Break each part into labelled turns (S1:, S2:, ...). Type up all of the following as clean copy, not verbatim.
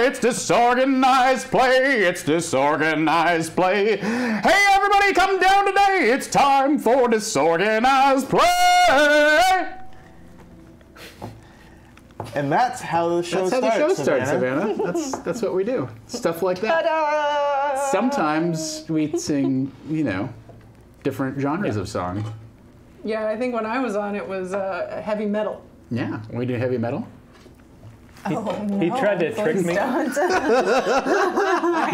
S1: It's disorganized play. It's disorganized play. Hey, everybody, come down today. It's time for disorganized play.
S2: And that's how the show starts.
S1: That's how the show starts, Savannah. That's what we do. Stuff like that.
S3: Ta-da!
S1: Sometimes we sing, different genres of song.
S3: Yeah, I think when I was on, it was heavy metal.
S1: Yeah, we do heavy metal.
S4: He tried to trick me. He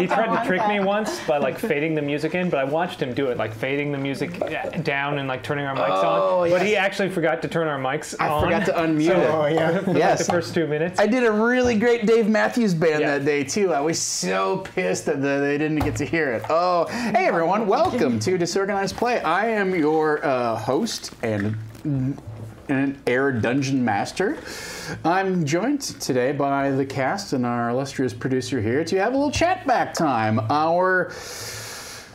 S4: tried to trick me once by like fading the music in, but I watched him do it, like fading the music down and like turning our mics on.
S1: Yes.
S4: But he actually forgot to turn our mics on.
S1: I forgot to unmute it.
S2: Oh, yeah.
S4: For like the first 2 minutes.
S1: I did a really great Dave Matthews Band that day too. I was so pissed that they didn't get to hear it. Oh, hey everyone, welcome to Disorganized Play. I am your host and an air dungeon master. I'm joined today by the cast and our illustrious producer here to have a little chat back time. Our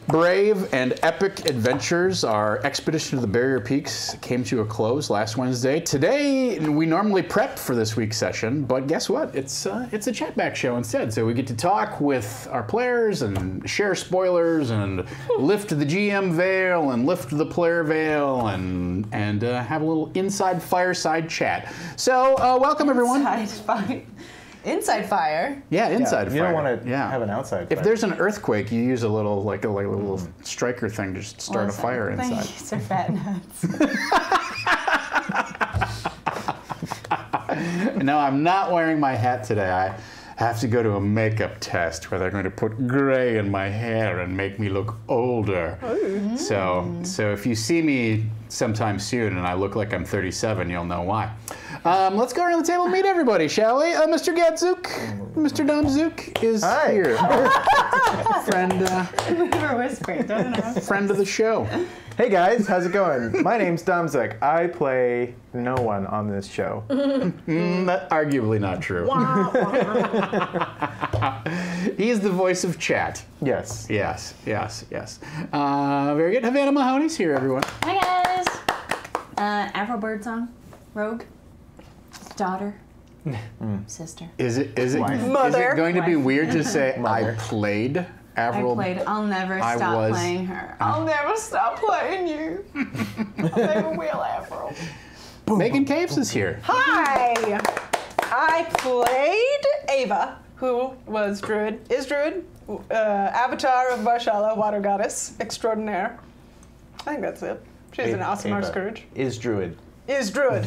S1: brave and epic adventures, our expedition to the Barrier Peaks came to a close last Wednesday. Today, we normally prep for this week's session, but guess what? It's a chat back show instead. So we get to talk with our players and share spoilers and lift the GM veil and lift the player veil and have a little inside fireside chat. So welcome everyone.
S5: Inside fire.
S1: Yeah, inside fire.
S2: You don't want to have an outside fire.
S1: If there's an earthquake, you use a little like a little striker thing to just start a fire inside.
S5: These are fat nuts.
S1: No, I'm not wearing my hat today. I have to go to a makeup test where they're going to put gray in my hair and make me look older.
S3: Oh.
S1: So if you see me sometime soon and I look like I'm 37, you'll know why. Let's go around the table and meet everybody, shall we? Mr. Gadzuk, Mr. Domzook is here.
S5: We were whispering, don't know.
S1: Friend of the show.
S2: Hey guys, how's it going? My name's Domzook. I play no one on this show.
S1: That's arguably not true. He's the voice of chat.
S2: Yes.
S1: Yes. Very good. Havana Mahoney's here, everyone.
S5: Hi guys. Afro Birdsong, Rogue, daughter, sister.
S1: Is it
S3: Mother.
S1: going to be weird to say
S2: Mother.
S1: I played Avril?
S5: I'll never stop playing her. I'll never stop playing you. I'll never will, Afro.
S1: Megan Caves is here.
S3: Hi! I played Ava, who is Druid, Avatar of Varshala, Water Goddess Extraordinaire. I think that's it. She's an awesome
S2: Ava
S3: Scourge.
S2: is Druid.
S3: Is Druid.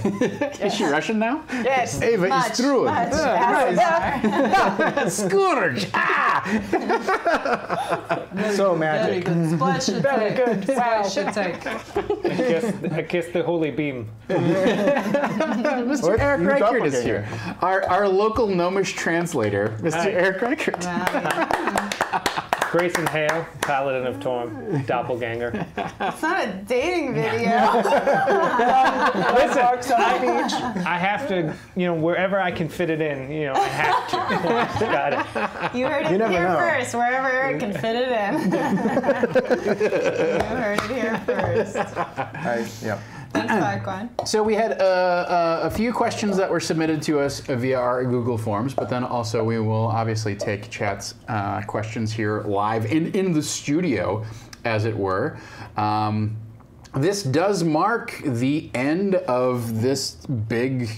S1: Is she Russian now?
S3: Yes.
S1: Ava is Druid. Scourge.
S2: So magic.
S3: Very good. Wow.
S4: I guess the holy beam.
S1: Mr. Eric
S2: You
S1: Reichert is
S2: doppelganger.
S1: here. Our local gnomish translator, Mr.
S4: Hi.
S1: Eric Reichert.
S4: Grayson Hale, Paladin of Torm, Doppelganger.
S5: It's not a dating video.
S4: Listen, I have to, wherever I can fit it in, I have to. Got it.
S5: You heard it
S2: You never
S5: here
S2: know.
S5: first, wherever Eric can fit it in. You heard it here first.
S2: Yep.
S5: Thanks, Farquaad.
S1: So we had a few questions that were submitted to us via our Google Forms, but then also we will obviously take chat's questions here live in the studio, as it were. This does mark the end of this big...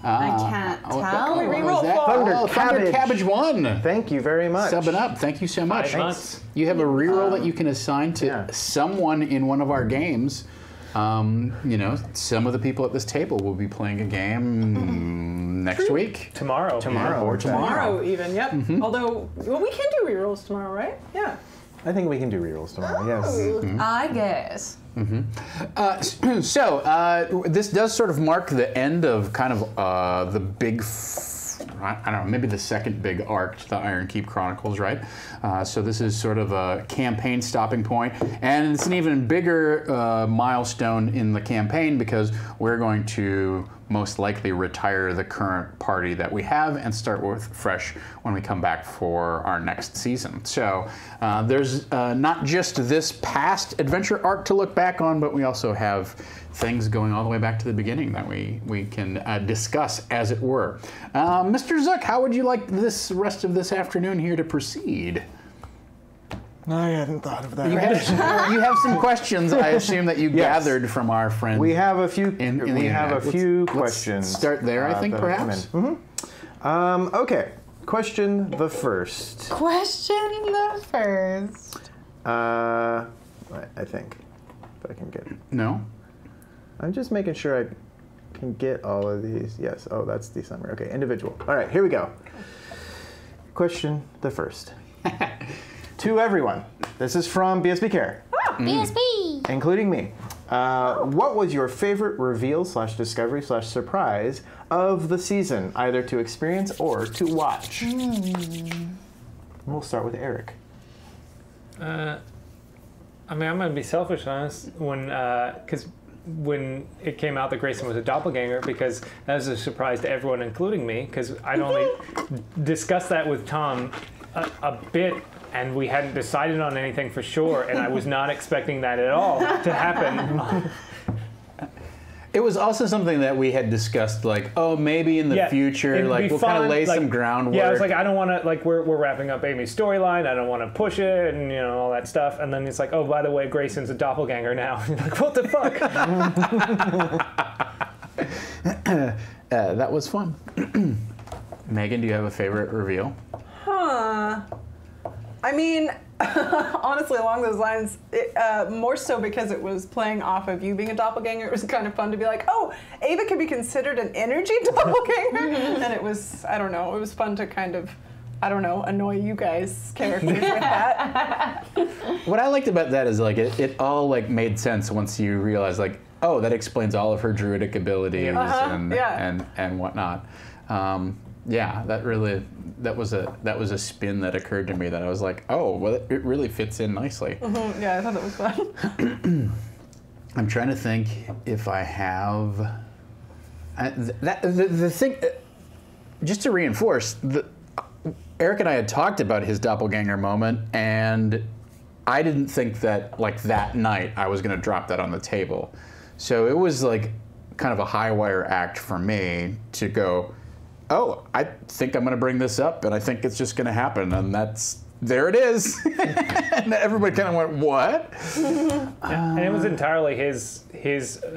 S5: I can't tell.
S3: Can we reroll
S1: Thunder Cabbage 1.
S2: Thank you very much.
S1: Subbing up. Thank you so much.
S4: 5 months.
S1: You have a reroll that you can assign to someone in one of our games. Some of the people at this table will be playing a game next week.
S4: Tomorrow.
S1: Or
S3: Tomorrow even, yep. Although, we can do rerolls tomorrow, right? Yeah.
S2: I think we can do rerolls tomorrow, yes.
S5: I guess.
S1: So this does sort of mark the end of kind of the big, I don't know, maybe the second big arc to the Ironkeep Chronicles, right? So this is sort of a campaign stopping point, and it's an even bigger milestone in the campaign because we're going to most likely retire the current party that we have and start with fresh when we come back for our next season. So there's not just this past adventure arc to look back on, but we also have things going all the way back to the beginning that we can discuss, as it were. Mr. Zook, how would you like this rest of this afternoon here to proceed?
S2: I hadn't thought of that.
S1: You have some questions, I assume, that you gathered from our friends.
S2: We have a few.
S1: We
S2: have a few questions.
S1: Let's start there, I think, perhaps.
S2: Okay. Question the first.
S5: Question the first.
S2: I think, if I can get it.
S1: No.
S2: I'm just making sure I can get all of these. Yes. Oh, that's the summary. Okay. Individual. All right. Here we go. Question the first. To everyone, this is from BSB Care.
S5: BSB!
S2: Including me. What was your favorite reveal / discovery / surprise of the season, either to experience or to watch? We'll start with Eric.
S4: I mean, I'm going to be selfish on this because when it came out that Grayson was a doppelganger, because that was a surprise to everyone, including me, because I'd only discussed that with Tom a bit, and we hadn't decided on anything for sure, and I was not expecting that at all to happen.
S1: It was also something that we had discussed, like, oh, maybe in the future, like, we'll kind of lay some groundwork.
S4: Yeah, I was like, I don't want to, like, we're wrapping up Amy's storyline, I don't want to push it, and, you know, all that stuff, and then it's like, oh, by the way, Grayson's a doppelganger now. You're like, what the fuck?
S1: That was fun. Megan, do you have a favorite reveal?
S3: I mean, honestly, along those lines, more so because it was playing off of you being a doppelganger, it was kind of fun to be like, oh, Ava could be considered an energy doppelganger. And it was, I don't know, it was fun to kind of, I don't know, annoy you guys characters with that.
S1: What I liked about that is, like, it all, like, made sense once you realize, like, oh, that explains all of her druidic abilities and whatnot. Yeah, that was a spin that occurred to me that I was like, oh, well, it really fits in nicely.
S3: Yeah, I thought that was fun.
S1: I'm trying to think if I have the thing. Just to reinforce, Eric and I had talked about his doppelganger moment, and I didn't think that, like, that night I was going to drop that on the table. So it was like kind of a high wire act for me to go, oh, I think I'm going to bring this up, and I think it's just going to happen, and there it is. And everybody kind of went, what?
S4: And it was entirely his.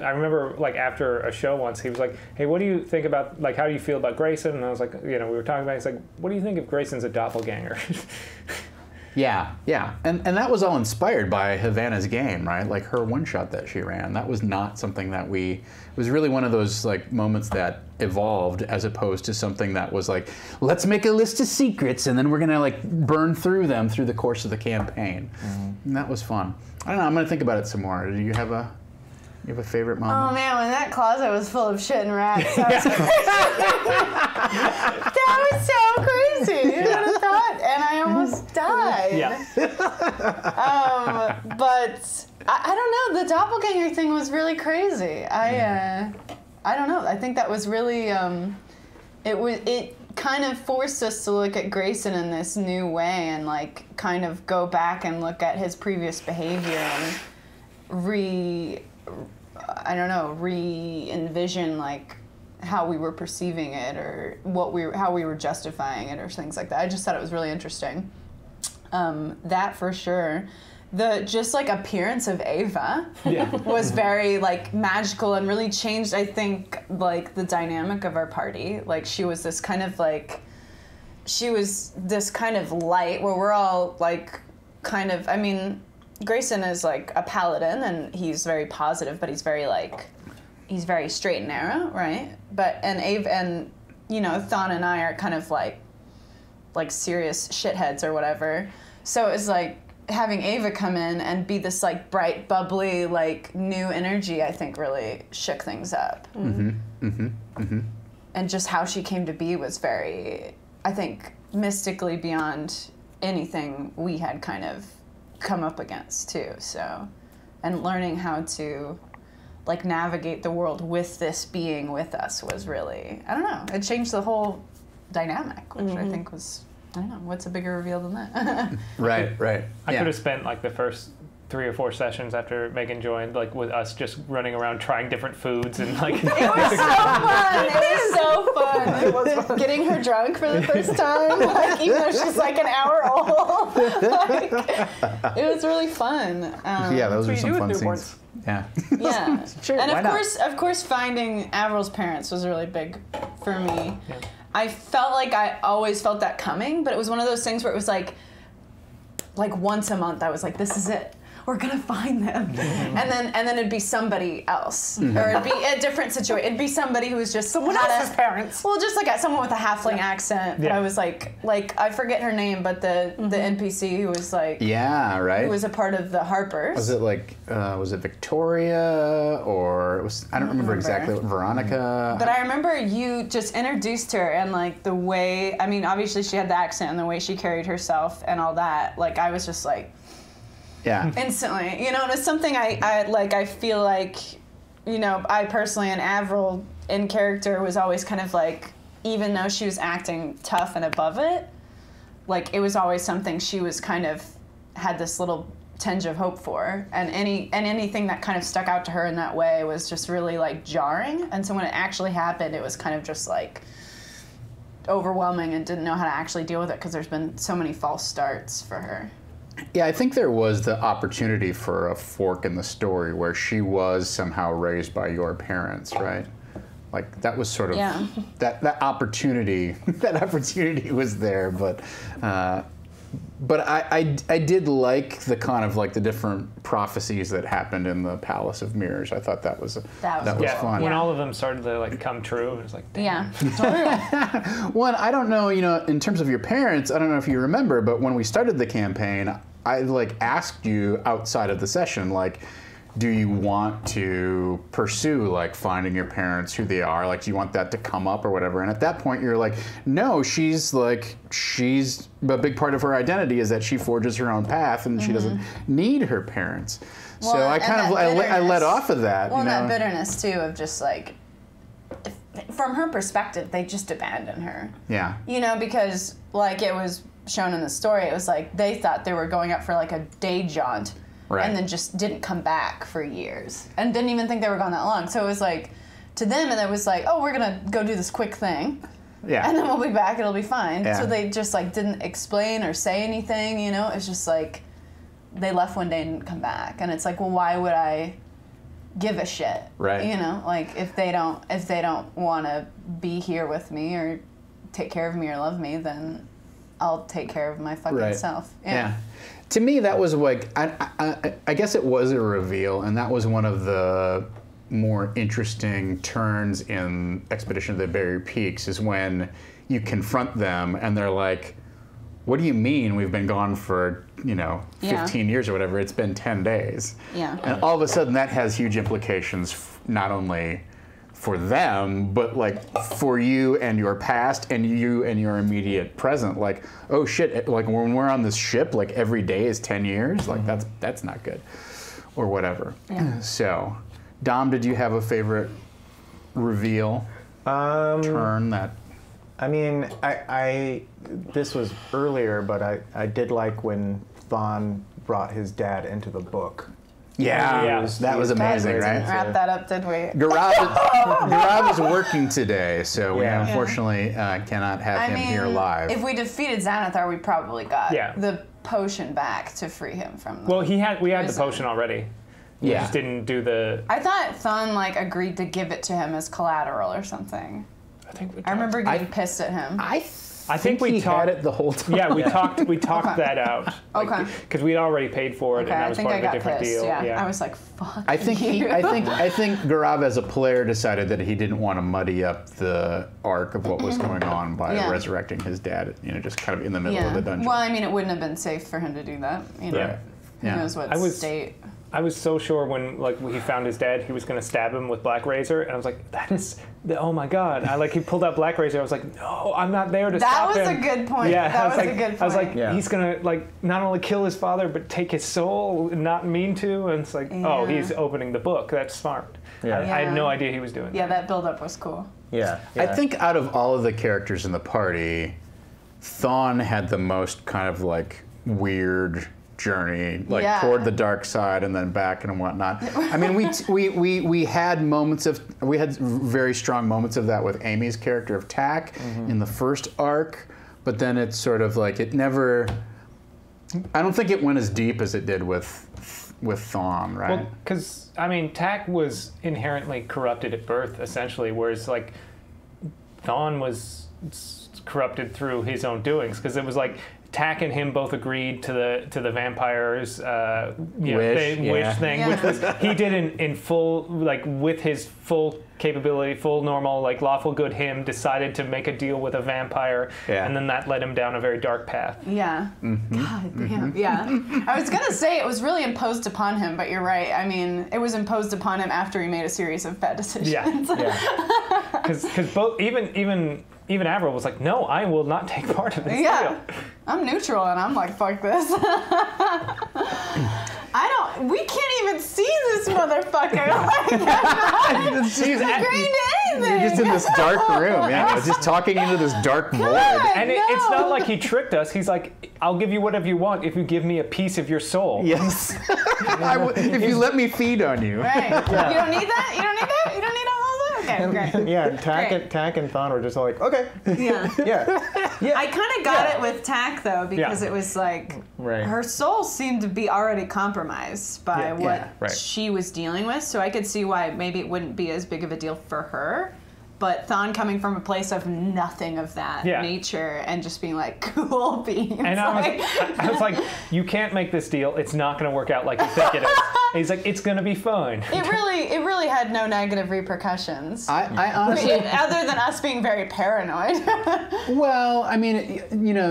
S4: I remember, like, after a show once, he was like, hey, what do you think about, like, how do you feel about Grayson? And I was like, you know, we were talking about it. He's like, what do you think if Grayson's a doppelganger?
S1: Yeah. And that was all inspired by Havana's game, right? Like, her one-shot that she ran. That was not something that it was really one of those, like, moments that evolved as opposed to something that was like, let's make a list of secrets and then we're going to, like, burn through them through the course of the campaign. And that was fun. I don't know, I'm going to think about it some more. Do you have a favorite moment?
S5: Oh man, when that closet was full of shit and rats, that was so crazy. You would have thought, and I almost died.
S4: Yeah.
S5: But I don't know. The doppelganger thing was really crazy. I don't know. I think that was really it kind of forced us to look at Grayson in this new way and, like, kind of go back and look at his previous behavior and re-envision, like, how we were perceiving it or how we were justifying it or things like that. I just thought it was really interesting. That for sure. The just, like, appearance of Ava was very, like, magical and really changed, I think, like, the dynamic of our party. Like, she was this kind of light where we're all, like, kind of, I mean, Grayson is, like, a paladin and he's very positive, but he's very straight and narrow, right? And Ava and, you know, Thon and I are kind of like serious shitheads or whatever. So it was like having Ava come in and be this, like, bright, bubbly, like, new energy, I think really shook things up. And just how she came to be was very, I think, mystically beyond anything we had kind of come up against too. So, and learning how to like navigate the world with this being with us was really, I don't know, it changed the whole dynamic, which I think was, I don't know, what's a bigger reveal than that?
S1: Right.
S4: I could have spent like the first 3 or 4 sessions after Megan joined, like with us just running around trying different foods and like.
S5: It was so fun. It was so fun. It was fun. Getting her drunk for the first time, like even though she's like an hour old. Like, it was really fun.
S1: Yeah, those are
S3: what you
S1: some
S3: do
S1: fun
S3: with
S1: scenes. Yeah.
S5: Yeah.
S1: Sure,
S5: And
S1: why not?
S5: of course, finding Avril's parents was really big for me.
S4: Yeah.
S5: I felt like I always felt that coming, but it was one of those things where it was like once a month I was like, this is it. We're gonna find them, and then it'd be somebody else, or it'd be a different situation. It'd be somebody who was just
S3: Someone
S5: had
S3: else's parents.
S5: Well, just like someone with a halfling accent. But
S4: Yeah.
S5: I was like I forget her name, but the NPC who was like
S1: Yeah, right.
S5: who was a part of the Harpers.
S1: Was it like, was it Victoria, or it was, I don't remember exactly, what, Veronica?
S5: But I remember you just introduced her, and like the way, I mean, obviously she had the accent and the way she carried herself and all that. Like I was just like.
S1: Yeah.
S5: Instantly, you know, and it's something I feel like, you know, I personally, and Avril in character was always kind of like, even though she was acting tough and above it, like it was always something she was kind of had this little tinge of hope for, and anything that kind of stuck out to her in that way was just really like jarring. And so when it actually happened, it was kind of just like overwhelming and didn't know how to actually deal with it because there's been so many false starts for her.
S1: Yeah, I think there was the opportunity for a fork in the story where she was somehow raised by your parents, right? Like that was sort of
S5: Yeah.
S1: that opportunity. That opportunity was there, but I did like the kind of like the different prophecies that happened in the Palace of Mirrors. I thought that was
S4: Yeah,
S1: fun.
S4: when all of them started to like come true, it was like, damn.
S5: Yeah.
S1: One, I don't know, you know, in terms of your parents, I don't know if you remember, but when we started the campaign, I like asked you outside of the session, like, do you want to pursue like finding your parents, who they are? Like, do you want that to come up or whatever? And at that point, you're like, no, she's a big part of her identity is that she forges her own path and she doesn't need her parents. So
S5: Well,
S1: I
S5: and
S1: kind of
S5: that
S1: I let
S5: bitterness-
S1: off of that.
S5: Well,
S1: you know?
S5: that bitterness too of just like, from her perspective, they just abandoned her.
S1: Yeah.
S5: You know, because like it was shown in the story, it was like they thought they were going out for like a day jaunt,
S1: Right.
S5: and then just didn't come back for years, and didn't even think they were gone that long. So it was like, to them, and it was like, oh, we're gonna go do this quick thing,
S1: Yeah.
S5: and then we'll be back. It'll be fine.
S1: Yeah.
S5: So they just like didn't explain or say anything. You know, it's just like they left one day and didn't come back, and it's like, well, why would I give a shit?
S1: Right.
S5: You know, like if they don't want to be here with me or take care of me or love me, then I'll take care of my fucking
S1: Right.
S5: self.
S1: Yeah. To me, that was like, I guess it was a reveal, and that was one of the more interesting turns in Expedition of the Buried Peaks, is when you confront them and they're like, what do you mean we've been gone for, 15 years or whatever? It's been 10 days.
S5: Yeah.
S1: And all of a sudden that has huge implications, not only for them, but like for you and your past and you and your immediate present. Like, oh shit, like when we're on this ship, like every day is 10 years. Like that's not good, or whatever.
S5: Yeah.
S1: So, Dom, did you have a favorite reveal turn that?
S2: I mean, I this was earlier, but I did like when Thon brought his dad into the book.
S1: Yeah, that was amazing, right?
S5: Wrap that up, did we?
S1: Gaurav is working today, so we
S2: Yeah.
S1: unfortunately cannot have
S5: I
S1: him
S5: mean,
S1: here live.
S5: if we defeated Xanathar, we probably got
S4: Yeah.
S5: the potion back to free him from the
S4: Well, we had the
S5: prison.
S4: potion already. We
S1: Yeah.
S4: just didn't do the.
S5: I thought Thun like agreed to give it to him as collateral or something.
S4: I think we.
S5: I remember getting pissed at him.
S1: I
S4: think we
S1: he
S4: talked-
S1: had it the whole time.
S4: Yeah, we talked. We talked
S5: Okay.
S4: that out.
S5: Okay.
S4: Because we'd already paid for it,
S5: Okay,
S4: and that
S5: I
S4: was
S5: think
S4: part
S5: I
S4: of a
S5: got
S4: different
S5: pissed.
S4: deal.
S5: Yeah. I was like, "Fuck."
S1: I think
S5: you.
S1: I think Gaurav as a player decided that he didn't want to muddy up the arc of what was going on by
S5: Yeah.
S1: resurrecting his dad, just kind of in the middle of the dungeon.
S5: Well, I mean, it wouldn't have been safe for him to do that. You know,
S1: Right.
S5: who
S1: Yeah.
S5: knows what
S4: I was-
S5: state.
S4: I was so sure when like he found his dad, he was gonna stab him with Black Razor, and I was like, that is, oh my god! He pulled out Black Razor. I was like, no, I'm not there to stop him.
S5: That was a good point.
S4: Yeah,
S5: that was a good point.
S4: I was like, he's gonna like not only kill his father, but take his soul, and not mean to. And it's like, oh, he's opening the book. That's smart.
S2: Yeah.
S4: I had no idea he was doing that.
S5: Yeah, that build-up was cool.
S2: Yeah.
S1: I think out of all of the characters in the party, Thawne had the most kind of like weird journey, like toward the dark side and then back and whatnot. I mean, we had very strong moments of that with Amy's character of Tack in the first arc, but then it's sort of like it never. I don't think it went as deep as it did with Thawne, right?
S4: Well, because I mean, Tack was inherently corrupted at birth, essentially, whereas like Thawne was corrupted through his own doings, because it was like Tack and him both agreed to the vampires wish thing, which was he did in full, like with his full capability, full normal, like lawful good him decided to make a deal with a vampire, and then that led him down a very dark path.
S5: Yeah. God damn. Yeah. I was gonna say it was really imposed upon him, but you're right. I mean, it was imposed upon him after he made a series of bad decisions.
S4: Yeah. Because both even Avril was like, no, I will not take part of this deal.
S5: I'm neutral, and I'm like, fuck this. We can't even see this motherfucker.
S1: She's
S5: agreeing to anything.
S1: You're just in this dark room, just talking into this dark void.
S4: And it's not like he tricked us. He's like, I'll give you whatever you want if you give me a piece of your soul.
S1: Yes. If you let me feed on you.
S5: Right. You don't need that? You don't need that? You don't need all that? Okay, great.
S2: Yeah, Tack and Thawne were just all like, okay.
S5: Yeah.
S2: Yeah.
S5: I kind of got it with Tack, though, because it was like her soul seemed to be already compromised by what she was dealing with, so I could see why maybe it wouldn't be as big of a deal for her. But Thawne coming from a place of nothing of that nature and just being like, cool beans.
S4: And I was like, you can't make this deal. It's not going to work out like you think it is. And he's like, it's going to be fine.
S5: It really had no negative repercussions.
S1: I honestly,
S5: other than us being very paranoid.
S1: Well, I mean,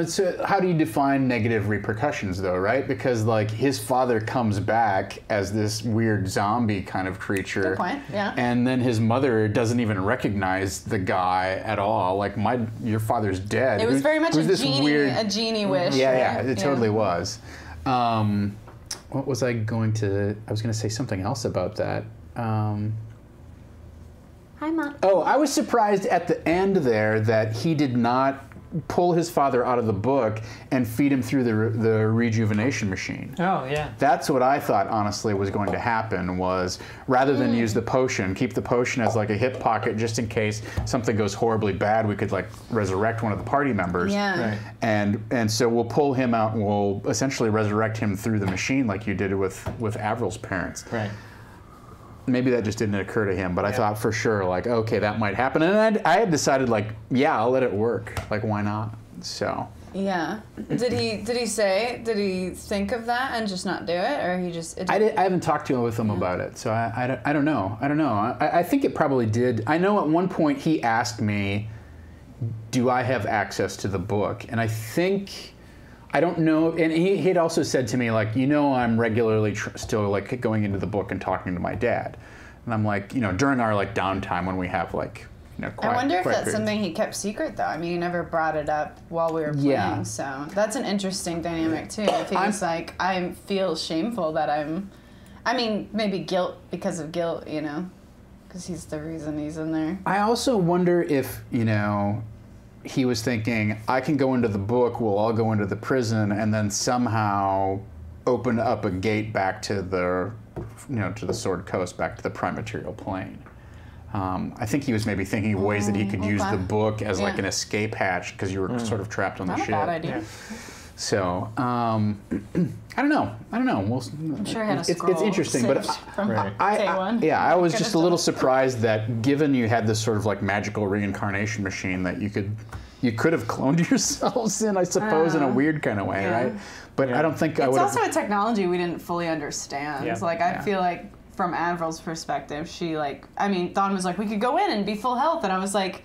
S1: so how do you define negative repercussions, though, right? Because like his father comes back as this weird zombie kind of creature.
S5: Good point. Yeah.
S1: And then his mother doesn't even recognize the guy at all. Like, your father's dead.
S5: It was very much a
S1: genie
S5: wish.
S1: Yeah, it totally was. What was I going to? I was going to say something else about that.
S5: Hi, Mom.
S1: Oh, I was surprised at the end there that he did not pull his father out of the book and feed him through the rejuvenation machine.
S4: Oh, yeah.
S1: That's what I thought, honestly, was going to happen, was rather than use the potion, keep the potion as like a hip pocket just in case something goes horribly bad, we could like resurrect one of the party members.
S5: Yeah.
S1: Right. And so we'll pull him out and we'll essentially resurrect him through the machine like you did with Avril's parents.
S2: Right.
S1: Maybe that just didn't occur to him, but I thought for sure, like, okay, that might happen. And I had decided, like, yeah, I'll let it work. Like, why not? So.
S5: Yeah. Did he think of that and just not do it, or he just?
S1: I haven't talked to him with him about it, so I don't know. I think it probably did. I know at one point he asked me, do I have access to the book? And I think. I don't know, and he had also said to me, like, I'm regularly still, like, going into the book and talking to my dad. And I'm like, during our, like, downtime when we have, like, quiet
S5: I wonder if that's
S1: periods.
S5: something he kept secret, though. I mean, he never brought it up while we were playing, so that's an interesting dynamic, too. If he was like, I feel shameful that maybe guilt because of guilt, because he's the reason he's in there.
S1: I also wonder if, he was thinking, I can go into the book, we'll all go into the prison, and then somehow open up a gate back to the, to the Sword Coast, back to the prime material plane. I think he was maybe thinking of ways that he could use the book as like an escape hatch because you were sort of trapped on the ship.
S5: Not a bad idea.
S1: Yeah. So, I don't know.
S5: I'm sure he had a scroll.
S1: It's interesting, but
S5: from day one.
S1: I was just a little surprised that, given you had this sort of like magical reincarnation machine, that you could have cloned yourselves in, I suppose, in a weird kind of way, right? But I don't think I would.
S5: It's also a technology we didn't fully understand.
S4: Yeah.
S5: Like I feel like from Avril's perspective, Thawne was like, we could go in and be full health, and I was like,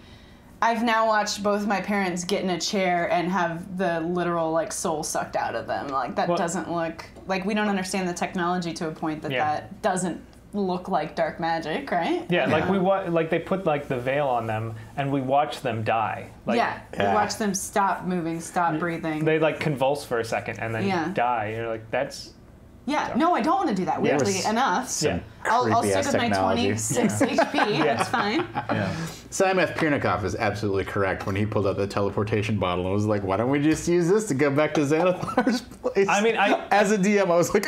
S5: I've now watched both my parents get in a chair and have the literal like soul sucked out of them. Like that doesn't look like we don't understand the technology to a point that that doesn't look like dark magic, right?
S4: Yeah, like they put like the veil on them and we watch them die. Like,
S5: we watch them stop moving, stop breathing.
S4: They like convulse for a second and then die. You're like, that's...
S5: Yeah, no, I don't want to do that, weirdly enough.
S1: Yeah.
S5: I'll stick with my 26 HP, that's fine.
S1: Yeah. Simon Piernikov is absolutely correct when he pulled out the teleportation bottle and was like, why don't we just use this to go back to Xanathar's place?
S4: I mean,
S1: as a DM, I was like,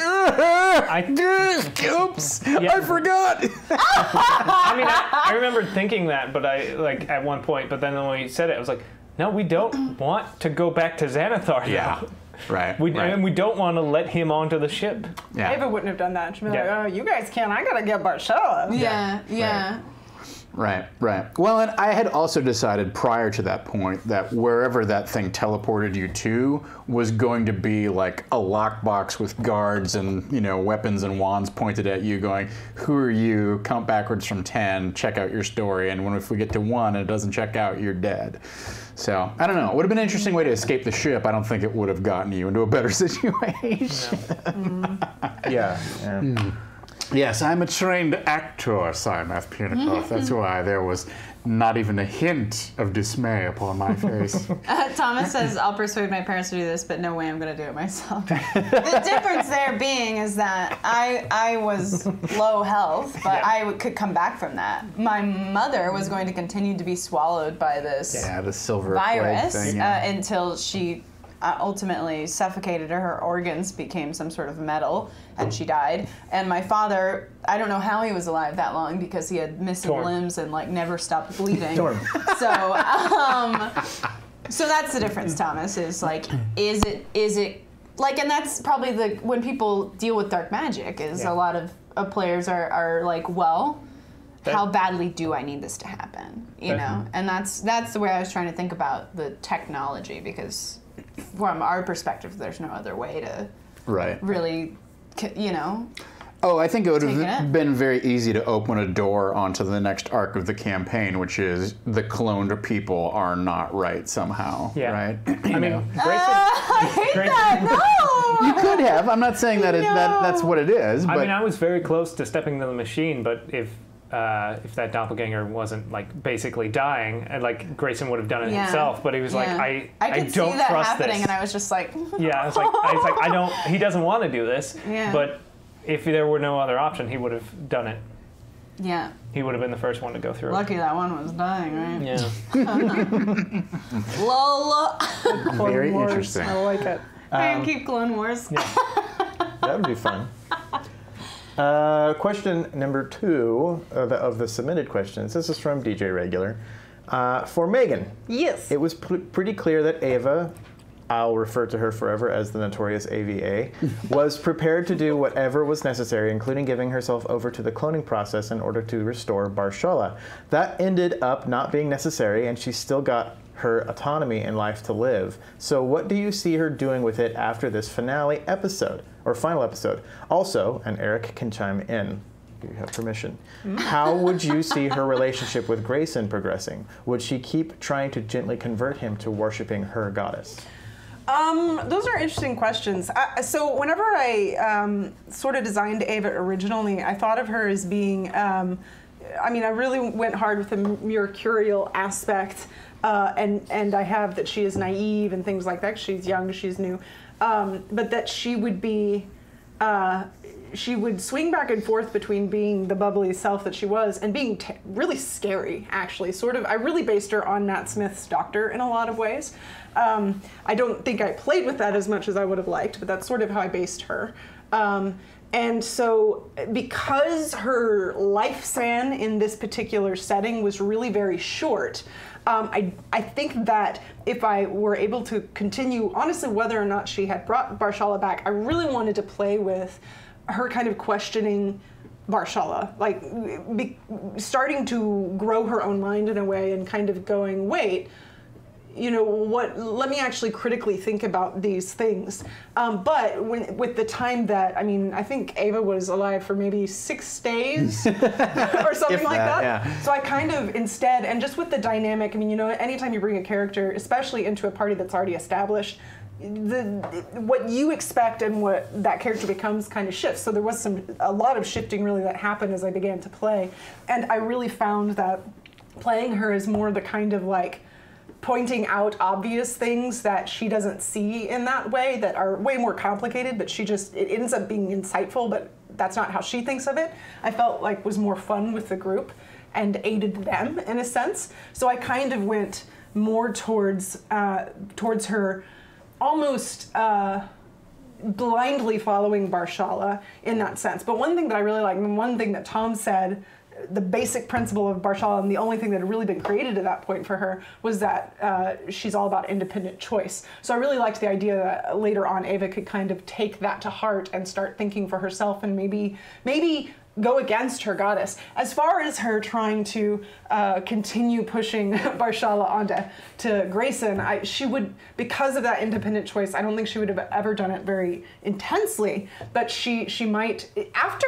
S1: oops, I forgot.
S4: I mean, I remember thinking that, but at one point, but then when he said it, I was like, no, we don't want to go back to Xanathar.
S1: Yeah. Right.
S4: And we don't want to let him onto the ship.
S3: Yeah. Ava wouldn't have done that. She'd be like, oh, you guys can't. I got to get Barshella.
S5: Yeah.
S1: Right. Well, and I had also decided prior to that point that wherever that thing teleported you to was going to be like a lockbox with guards and, weapons and wands pointed at you going, who are you? Count backwards from 10, check out your story. And if we get to 1 and it doesn't check out, you're dead. So, I don't know. It would have been an interesting way to escape the ship. I don't think it would have gotten you into a better situation.
S2: Yeah.
S1: Yes, I'm a trained actor, Simon Piernikov. That's why there was not even a hint of dismay upon my face.
S5: Thomas says, I'll persuade my parents to do this, but no way I'm going to do it myself. The difference there being is that I was low health, but I could come back from that. My mother was going to continue to be swallowed by this
S1: the silver
S5: virus
S1: plague thing,
S5: until she ultimately suffocated her organs, became some sort of metal, and she died. And my father, I don't know how he was alive that long because he had missing limbs and never stopped bleeding. So that's the difference, Thomas, is is it and that's probably when people deal with dark magic is a lot of players are like, well, how badly do I need this to happen? And that's the way I was trying to think about the technology, because from our perspective, there's no other way to really,
S1: Oh, I think it would have been very easy to open a door onto the next arc of the campaign, which is the cloned people are not right somehow. Yeah. Right?
S4: I mean,
S5: I hate that. No!
S1: You could have. I'm not saying that that's what it is. But
S4: I was very close to stepping to the machine, but if that doppelganger wasn't basically dying, and Grayson would have done it himself, but he was I
S5: could
S4: don't
S5: see that
S4: trust
S5: happening,
S4: this.
S5: and I was just like,
S4: I was like, I don't. He doesn't want to do this. Yeah. But if there were no other option, he would have done it.
S5: Yeah.
S4: He would have been the first one to go through.
S5: Lucky that one was dying, right?
S4: Yeah.
S5: Lol.
S1: Very interesting.
S3: I like it.
S5: Ironkeep Clone Wars.
S2: Yeah. That would be fun. Question number 2 of the submitted questions. This is from DJ Regular. For Megan.
S3: Yes.
S2: It was pretty clear that Ava, I'll refer to her forever as the notorious AVA, was prepared to do whatever was necessary, including giving herself over to the cloning process in order to restore Barshala. That ended up not being necessary, and she still got her autonomy and life to live. So what do you see her doing with it after this finale episode, or final episode? Also, and Eric can chime in, you have permission, how would you see her relationship with Grayson progressing? Would she keep trying to gently convert him to worshiping her goddess?
S3: Those are interesting questions. So whenever I sort of designed Ava originally, I thought of her as being, I really went hard with the mercurial aspect, and I have that she is naive and things like that. She's young, she's new, but that she would be, she would swing back and forth between being the bubbly self that she was and being really scary, actually. I really based her on Nat Smith's Doctor in a lot of ways. I don't think I played with that as much as I would have liked, but that's sort of how I based her. And so because her lifespan in this particular setting was really very short, I think that if I were able to continue, honestly, whether or not she had brought Barshala back, I really wanted to play with her kind of questioning Barshala, starting to grow her own mind in a way and kind of going, wait, let me actually critically think about these things. But with the time that, I think Ava was alive for maybe 6 days or something like that.
S1: Yeah.
S3: So I kind of instead, and just with the dynamic, anytime you bring a character, especially into a party that's already established, what you expect and what that character becomes kind of shifts. So there was a lot of shifting really that happened as I began to play. And I really found that playing her is more the kind of like, pointing out obvious things that she doesn't see in that way that are way more complicated, but it ends up being insightful, but that's not how she thinks of it. I felt like was more fun with the group and aided them in a sense. So I kind of went more towards her almost blindly following Barshala in that sense. But one thing that I really like, and one thing that Tom said, the basic principle of Barshala, and the only thing that had really been created at that point for her, was that she's all about independent choice. So I really liked the idea that later on Ava could kind of take that to heart and start thinking for herself and maybe go against her goddess. As far as her trying to continue pushing Barshala onto Grayson, she would, because of that independent choice, I don't think she would have ever done it very intensely, but she might, after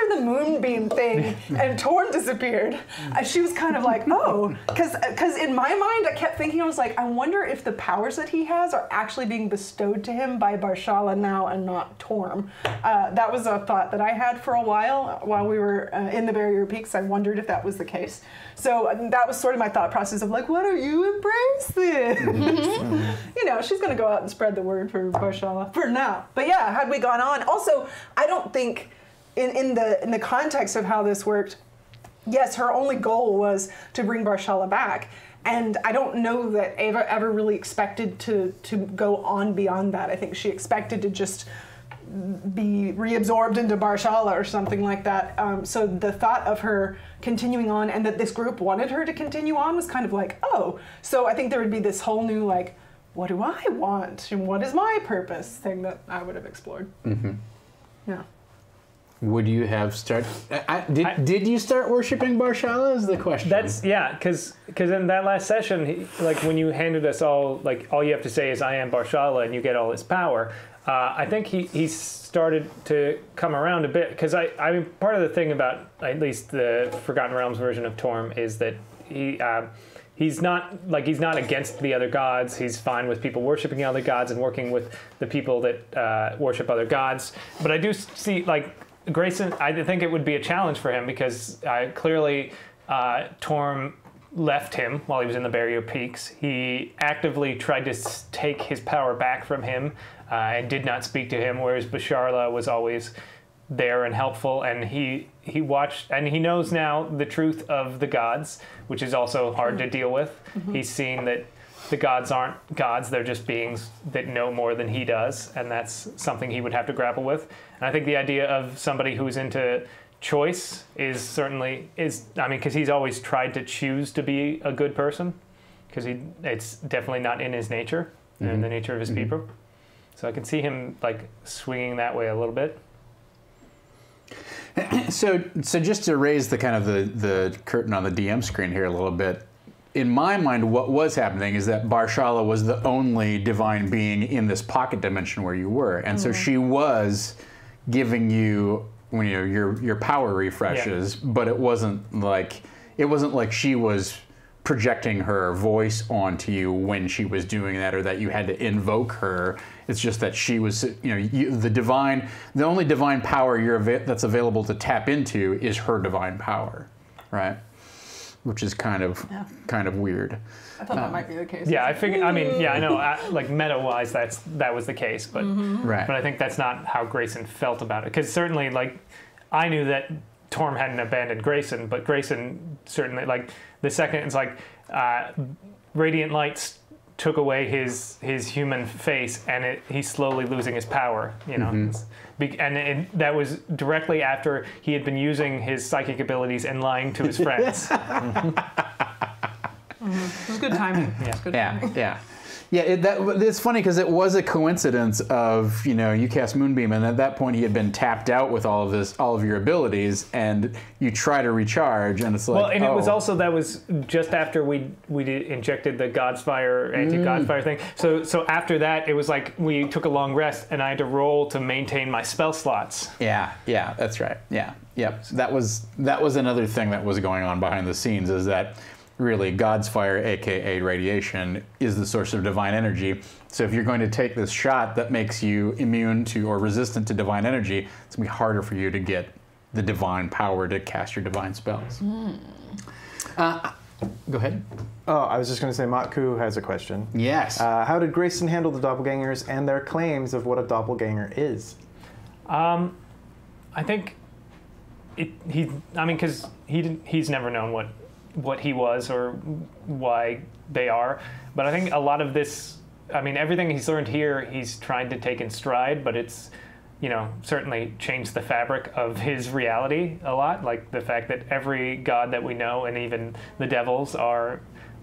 S3: the moonbeam thing and Torn disappeared, she was kind of like, oh, because in my mind I kept thinking, I was like, I wonder if the powers that he has are actually being bestowed to him by Barshala now and not Torm. That was a thought that I had for a while we were in the Barrier Peaks. I wondered if that was the case. So that was sort of my thought process of like, why don't you embrace this? She's going to go out and spread the word for Barshala for now. But yeah, had we gone on, also, I don't think in the context of how this worked, yes, her only goal was to bring Barshala back. And I don't know that Ava ever really expected to go on beyond that. I think she expected to just be reabsorbed into Barshala or something like that. So the thought of her continuing on and that this group wanted her to continue on was kind of like, oh. So I think there would be this whole new like, what do I want? And what is my purpose thing that I would have explored. Mm-hmm. Yeah.
S1: Would you have did you start worshiping Barshala is the question.
S4: Because in that last session, when you handed us all, all you have to say is I am Barshala and you get all his power. I think he started to come around a bit, because I mean part of the thing about at least the Forgotten Realms version of Torm is that he's not against the other gods. He's fine with people worshiping other gods and working with the people that worship other gods. But I do see Grayson. I think it would be a challenge for him because clearly Torm left him while he was in the Barrier Peaks. He actively tried to take his power back from him and did not speak to him, whereas Barshala was always there and helpful, and he watched, and he knows now the truth of the gods, which is also hard to deal with. Mm-hmm. He's seen that the gods aren't gods, they're just beings that know more than he does, and that's something he would have to grapple with. And I think the idea of somebody who's into choice is because he's always tried to choose to be a good person, because it's definitely not in his nature, mm-hmm. and the nature of his mm-hmm. people. So I can see him swinging that way a little bit.
S1: So just to raise the kind of the curtain on the DM screen here a little bit, in my mind, what was happening is that Barshala was the only divine being in this pocket dimension where you were, and so she was giving you your power refreshes, but it wasn't like she was projecting her voice onto you when she was doing that, or that you had to invoke her. It's just that she was, the only divine power that's available to tap into is her divine power, right? Which is kind of weird.
S3: I thought that might be the case.
S4: Yeah, I figured. I mean, yeah, I know. Meta-wise, that was the case, but
S3: mm-hmm.
S1: right.
S4: But I think that's not how Grayson felt about it. Because certainly, I knew that Torm hadn't abandoned Grayson, but Grayson certainly, the second it's radiant lights took away his human face, and he's slowly losing his power. Mm-hmm. That was directly after he had been using his psychic abilities and lying to his friends.
S3: Mm-hmm. It was good timing.
S1: Yeah. Yeah, it's funny because it was a coincidence of, you cast Moonbeam, and at that point he had been tapped out with all of your abilities, and you try to recharge, and it's like,
S4: well, and it was also, that was just after we injected the God's Fire, anti-God's Fire thing. So after that, it was like we took a long rest, and I had to roll to maintain my spell slots.
S1: Yeah, that's right. Yeah, yep. So that was another thing that was going on behind the scenes, is that really God's Fire, aka radiation, is the source of divine energy. So if you're going to take this shot that makes you immune to or resistant to divine energy, it's going to be harder for you to get the divine power to cast your divine spells. Go ahead.
S2: Oh, I was just going to say, Matku has a question.
S1: Yes.
S2: How did Grayson handle the doppelgangers and their claims of what a doppelganger is?
S4: I think because he's never known what he was or why they are. But I think a lot of this, everything he's learned here, he's trying to take in stride, but it's, certainly changed the fabric of his reality a lot. Like the fact that every god that we know, and even the devils,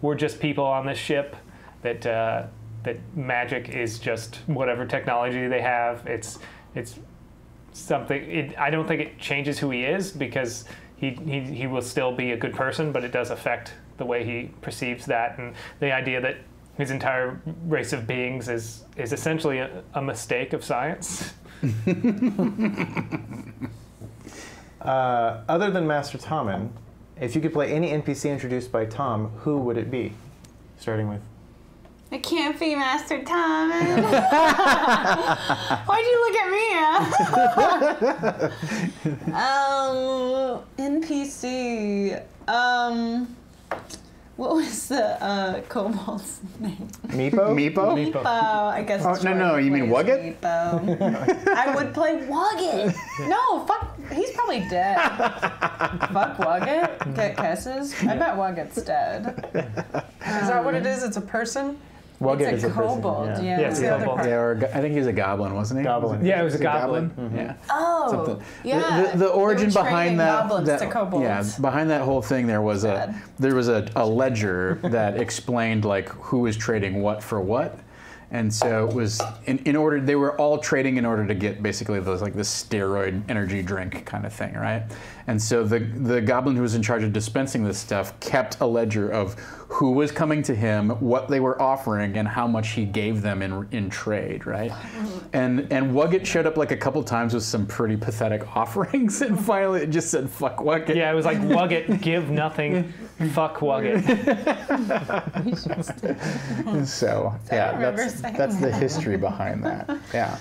S4: we're just people on this ship, that magic is just whatever technology they have. It's something, I don't think it changes who he is, because he will still be a good person, but it does affect the way he perceives that, and the idea that his entire race of beings is essentially a mistake of science.
S2: Other than Master Tommen, if you could play any NPC introduced by Tom, who would it be? Starting with...
S5: It can't be Master Tommen. Why'd you look at me? NPC. What was the kobold's name?
S2: Meepo?
S5: Meepo. I guess.
S1: No, you mean Wugget?
S5: Meepo. I would play Wugget. No, fuck. He's probably dead. Fuck Wugget. Get kisses. I bet Wugget's dead.
S3: Is that what it is? It's a person?
S2: Wugget
S5: it's
S2: is
S5: a kobold.
S2: person,
S5: Yeah.
S4: Yes,
S3: Yeah,
S4: kobold.
S1: Yeah, or I think he was a goblin, wasn't he?
S2: Goblin.
S4: Yeah, it was a goblin.
S1: Mm-hmm. Yeah.
S5: Oh,
S1: Something.
S5: yeah.
S1: The origin
S5: They were
S1: behind
S5: trading
S1: that,
S5: goblins to kobolds.
S1: behind that whole thing, there was a ledger that explained like who was trading what for what, and so it was in order. They were all trading in order to get basically those like this steroid energy drink kind of thing, right? And so the goblin who was in charge of dispensing this stuff kept a ledger of who was coming to him, what they were offering, and how much he gave them in trade, right? And Wugget showed up like a couple times with some pretty pathetic offerings, and finally it just said "fuck Wugget."
S4: Yeah, it was like Wugget, give nothing, fuck Wugget.
S1: So yeah, that's the history behind that. Yeah.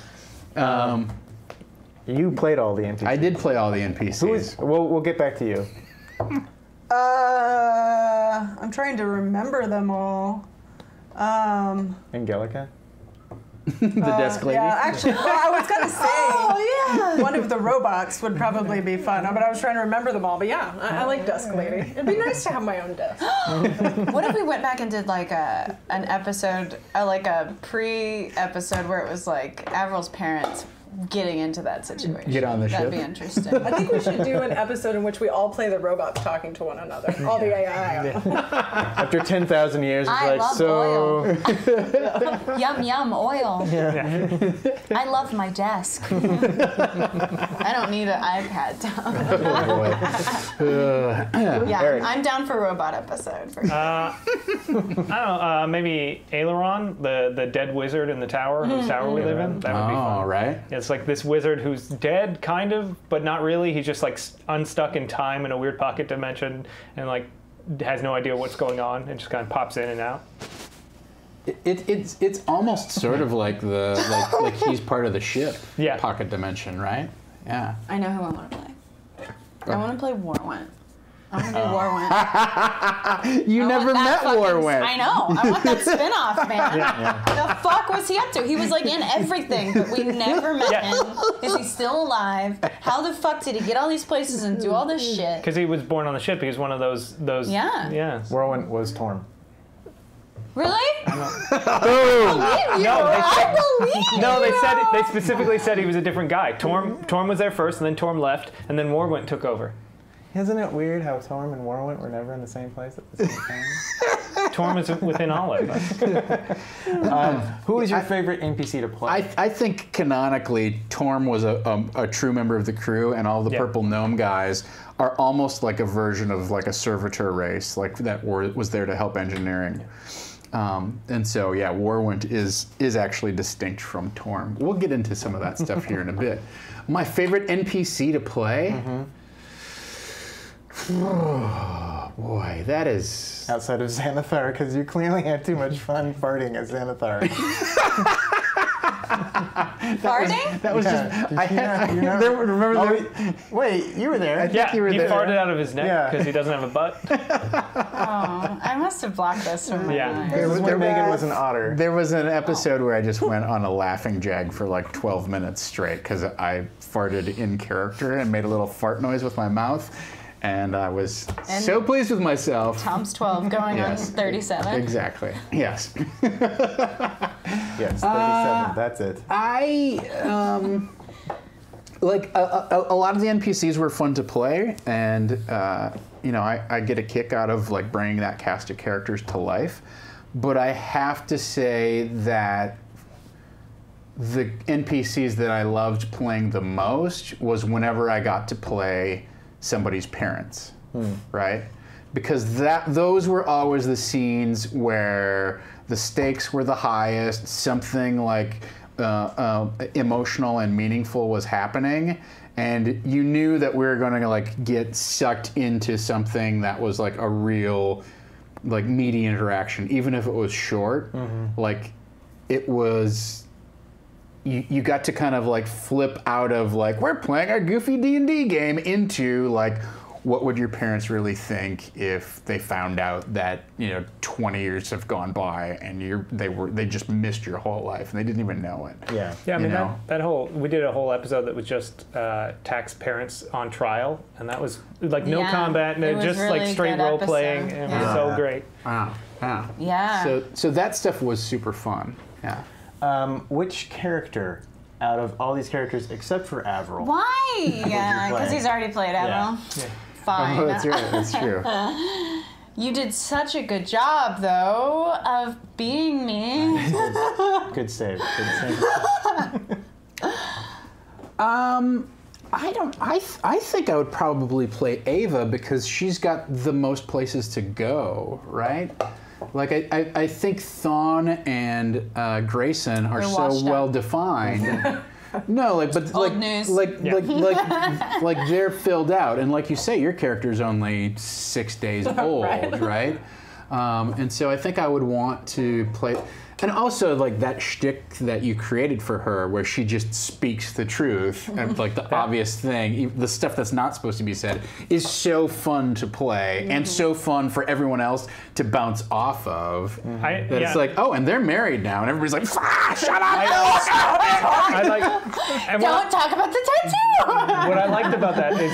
S2: You played all the NPCs.
S1: I did play all the NPCs.
S2: We'll get back to you.
S3: I'm trying to remember them all.
S2: Angelica?
S1: The desk lady?
S3: Yeah, actually, well, I was going to say
S5: Oh, yeah.
S3: one of the robots would probably be fun, but I was trying to remember them all. But yeah, I like Desk Lady. It'd be nice to have my own desk.
S5: What if we went back and did like an episode, like a pre-episode where it was like Avril's parents getting into that situation?
S1: Get on the ship.
S5: That'd be interesting.
S3: I think we should do an episode in which we all play the robots talking to one another. All the AI.
S2: After 10,000 years, it's
S5: I
S2: like,
S5: love
S2: so...
S5: Yum, yum, oil.
S4: Yeah.
S5: I love my desk. I don't need an iPad down. Yeah,
S2: Eric.
S5: I'm down for robot episode. For sure.
S4: I don't know, maybe Aileron, the dead wizard in the tower, whose tower we live in. That would be fun.
S1: Oh, right.
S4: It's like this wizard who's dead, kind of, but not really. He's just like unstuck in time in a weird pocket dimension, and like has no idea what's going on, and just kind of pops in and out.
S1: It's almost sort of like like he's part of the ship.
S4: Yeah.
S1: Pocket dimension, right? Yeah.
S5: I know who I want to play. I want to play Warwent. I want to do Warwent.
S1: You never met Warwent.
S5: I know. I want that spin-off, man. The fuck was he up to? He was like in everything, but we never met him. Is he still alive? How the fuck did he get all these places and do all this shit?
S4: Because he was born on the ship. He was one of those.
S5: Yeah.
S4: Yeah.
S2: Whirlwind was Torm.
S5: Really?
S1: Boom!
S4: No, they specifically said he was a different guy. Torm was there first, and then Torm left, and then Warwent took over.
S2: Isn't it weird how Torm and Whirlwind were never in the same place at the same time?
S4: Torm is within all of us.
S2: Who is your favorite NPC to play?
S1: I think canonically, Torm was a true member of the crew, and all the
S4: Yeah.
S1: purple gnome guys are almost like a version of like a servitor race, like that was there to help engineering. And so, yeah, Warwind is actually distinct from Torm. We'll get into some of that stuff here in a bit. My favorite NPC to play? Oh, boy, that is...
S2: Outside of Xanathar, because you clearly had too much fun farting as Xanathar.
S5: Farting?
S1: That was
S2: Yeah.
S1: just...
S2: Did
S1: I
S2: you
S1: had,
S2: not-
S1: there, remember
S2: Oh,
S1: there...
S2: wait, you were there.
S4: Yeah,
S1: you were
S4: he
S1: there.
S4: farted out of his neck
S2: Yeah.
S4: because he doesn't have a butt.
S5: Oh, I must have blocked this from my
S4: Yeah.
S5: mind.
S2: This is
S1: There-
S2: when Megan was an otter.
S1: There was an episode where I just went on a laughing jag for like 12 minutes straight because I farted in character and made a little fart noise with my mouth, and I was
S5: And-
S1: so pleased with myself.
S5: Tom's 12 going
S1: Yes.
S5: on 37.
S1: Exactly. Yes.
S2: Yes, 37. That's it.
S1: Like a lot of the NPCs were fun to play, and I get a kick out of like bringing that cast of characters to life. But I have to say that the NPCs that I loved playing the most was whenever I got to play somebody's parents, right? Because those were always the scenes where the stakes were the highest, something like emotional and meaningful was happening, and you knew that we were going to like get sucked into something that was like a real like meaty interaction, even if it was short. Like it was, you got to kind of like flip out of like we're playing a goofy D&D game into like, what would your parents really think if they found out that 20 years have gone by and they just missed your whole life and they didn't even know it.
S2: Yeah.
S4: Yeah, I mean,
S1: You know?
S4: we did a whole episode that was just tax parents on trial, and that was like no
S5: Yeah,
S4: combat,
S5: it was
S4: just
S5: really
S4: like straight
S5: good
S4: role playing,
S5: episode.
S4: and it
S5: Yeah.
S4: was so great.
S1: Wow. Yeah.
S5: Yeah.
S1: So that stuff was super fun. Yeah.
S2: Which character out of all these characters, except for Avril?
S5: Why? Yeah, because
S2: play?
S5: he's already played Admiral.
S4: Yeah.
S5: Fine.
S1: Oh, that's right. That's true.
S5: You did such a good job, though, of being me.
S2: Good save. Good save.
S1: I think I would probably play Ava because she's got the most places to go, right? Like I think Thawne and Grayson are
S5: They're
S1: so
S5: washed up.
S1: well defined. No, like but
S5: Old news.
S1: like they're filled out, and like you say, your character's only 6 days old, right? And so I think I would want to play. And also, like, that shtick that you created for her, where she just speaks the truth, and, like, the obvious thing, the stuff that's not supposed to be said, is so fun to play, and so fun for everyone else to bounce off of, that it's like, oh, and they're married now, and everybody's like, shut up!
S4: I like. And
S5: Don't talk about the tattoo!
S4: what I liked about that is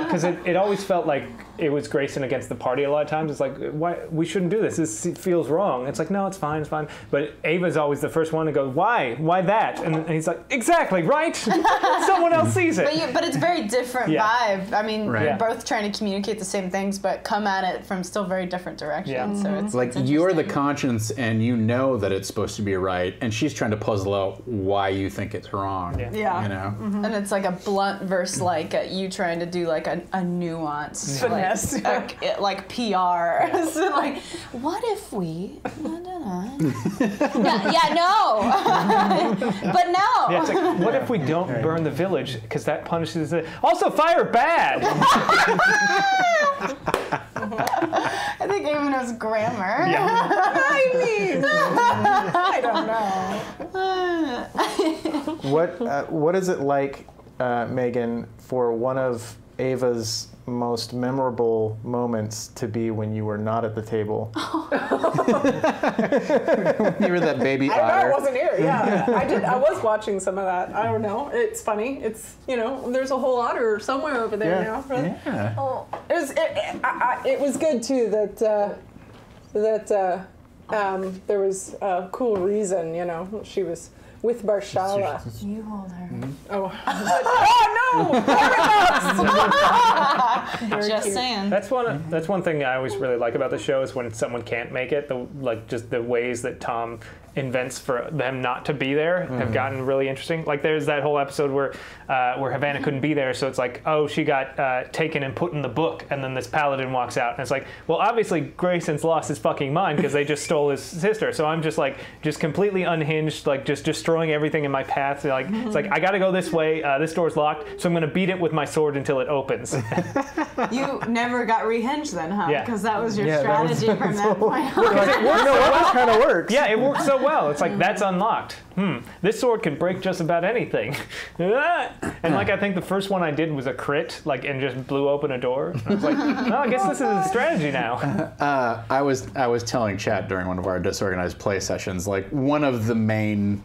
S4: because it always felt like it was Grayson against the party a lot of times. It's like, why we shouldn't do this. This feels wrong. It's like, no, it's fine, it's fine. But Ava's always the first one to go, why that? And he's like, exactly, right? Someone else sees it.
S5: But it's very different
S4: Yeah.
S5: vibe. I mean,
S1: Right.
S5: you're both trying to communicate the same things, but come at it from still very different directions.
S4: Yeah.
S5: So it's
S1: Like,
S5: it's
S1: you're the
S5: interesting.
S1: conscience, and you know that it's supposed to be right, and she's trying to puzzle out why you think it's wrong.
S4: Yeah.
S3: Yeah.
S1: You know?
S5: And it's like a blunt versus like you trying to do like a nuance,
S3: Finesse.
S5: like PR. So like, what if we? No. But no.
S4: Yeah, it's like, what if we don't burn the village because that punishes it? Also, fire bad.
S5: I think even knows grammar.
S4: Yeah.
S3: I mean, I don't know.
S2: What is it like, Megan, for one of Ava's most memorable moments to be when you were not at the table?
S1: You were that baby
S3: I don't know, I
S1: otter.
S3: wasn't here. Yeah, I was watching some of that. I don't know. It's funny. It's there's a whole otter somewhere over there
S2: Yeah.
S3: now. Right?
S1: Yeah.
S3: Oh, it was good too that there was a cool reason. She was with Barshala.
S5: You hold her.
S3: Oh. Oh no!
S5: Just saying.
S4: That's one thing I always really like about the show is when someone can't make it. Just the ways that Tom invents for them not to be there have gotten really interesting. Like there's that whole episode where Havana couldn't be there, so it's like, oh, she got taken and put in the book, and then this paladin walks out, and it's like, well, obviously Grayson's lost his fucking mind because they just stole his sister. So I'm just completely unhinged, like just destroying everything in my path. Like it's like I got to go this way. This door's locked, so I'm gonna beat it with my sword until it opens.
S5: You never got rehinged then, huh?
S4: Yeah.
S5: Because that was your
S2: Yeah,
S5: strategy from that point on.
S2: Like, this kind of works.
S4: Yeah, it works so well. It's like, that's unlocked. This sword can break just about anything. And like, I think the first one I did was a crit, like, and just blew open a door. And I was like, oh, I guess this is a strategy now.
S1: I was telling Chad during one of our disorganized play sessions, like one of the main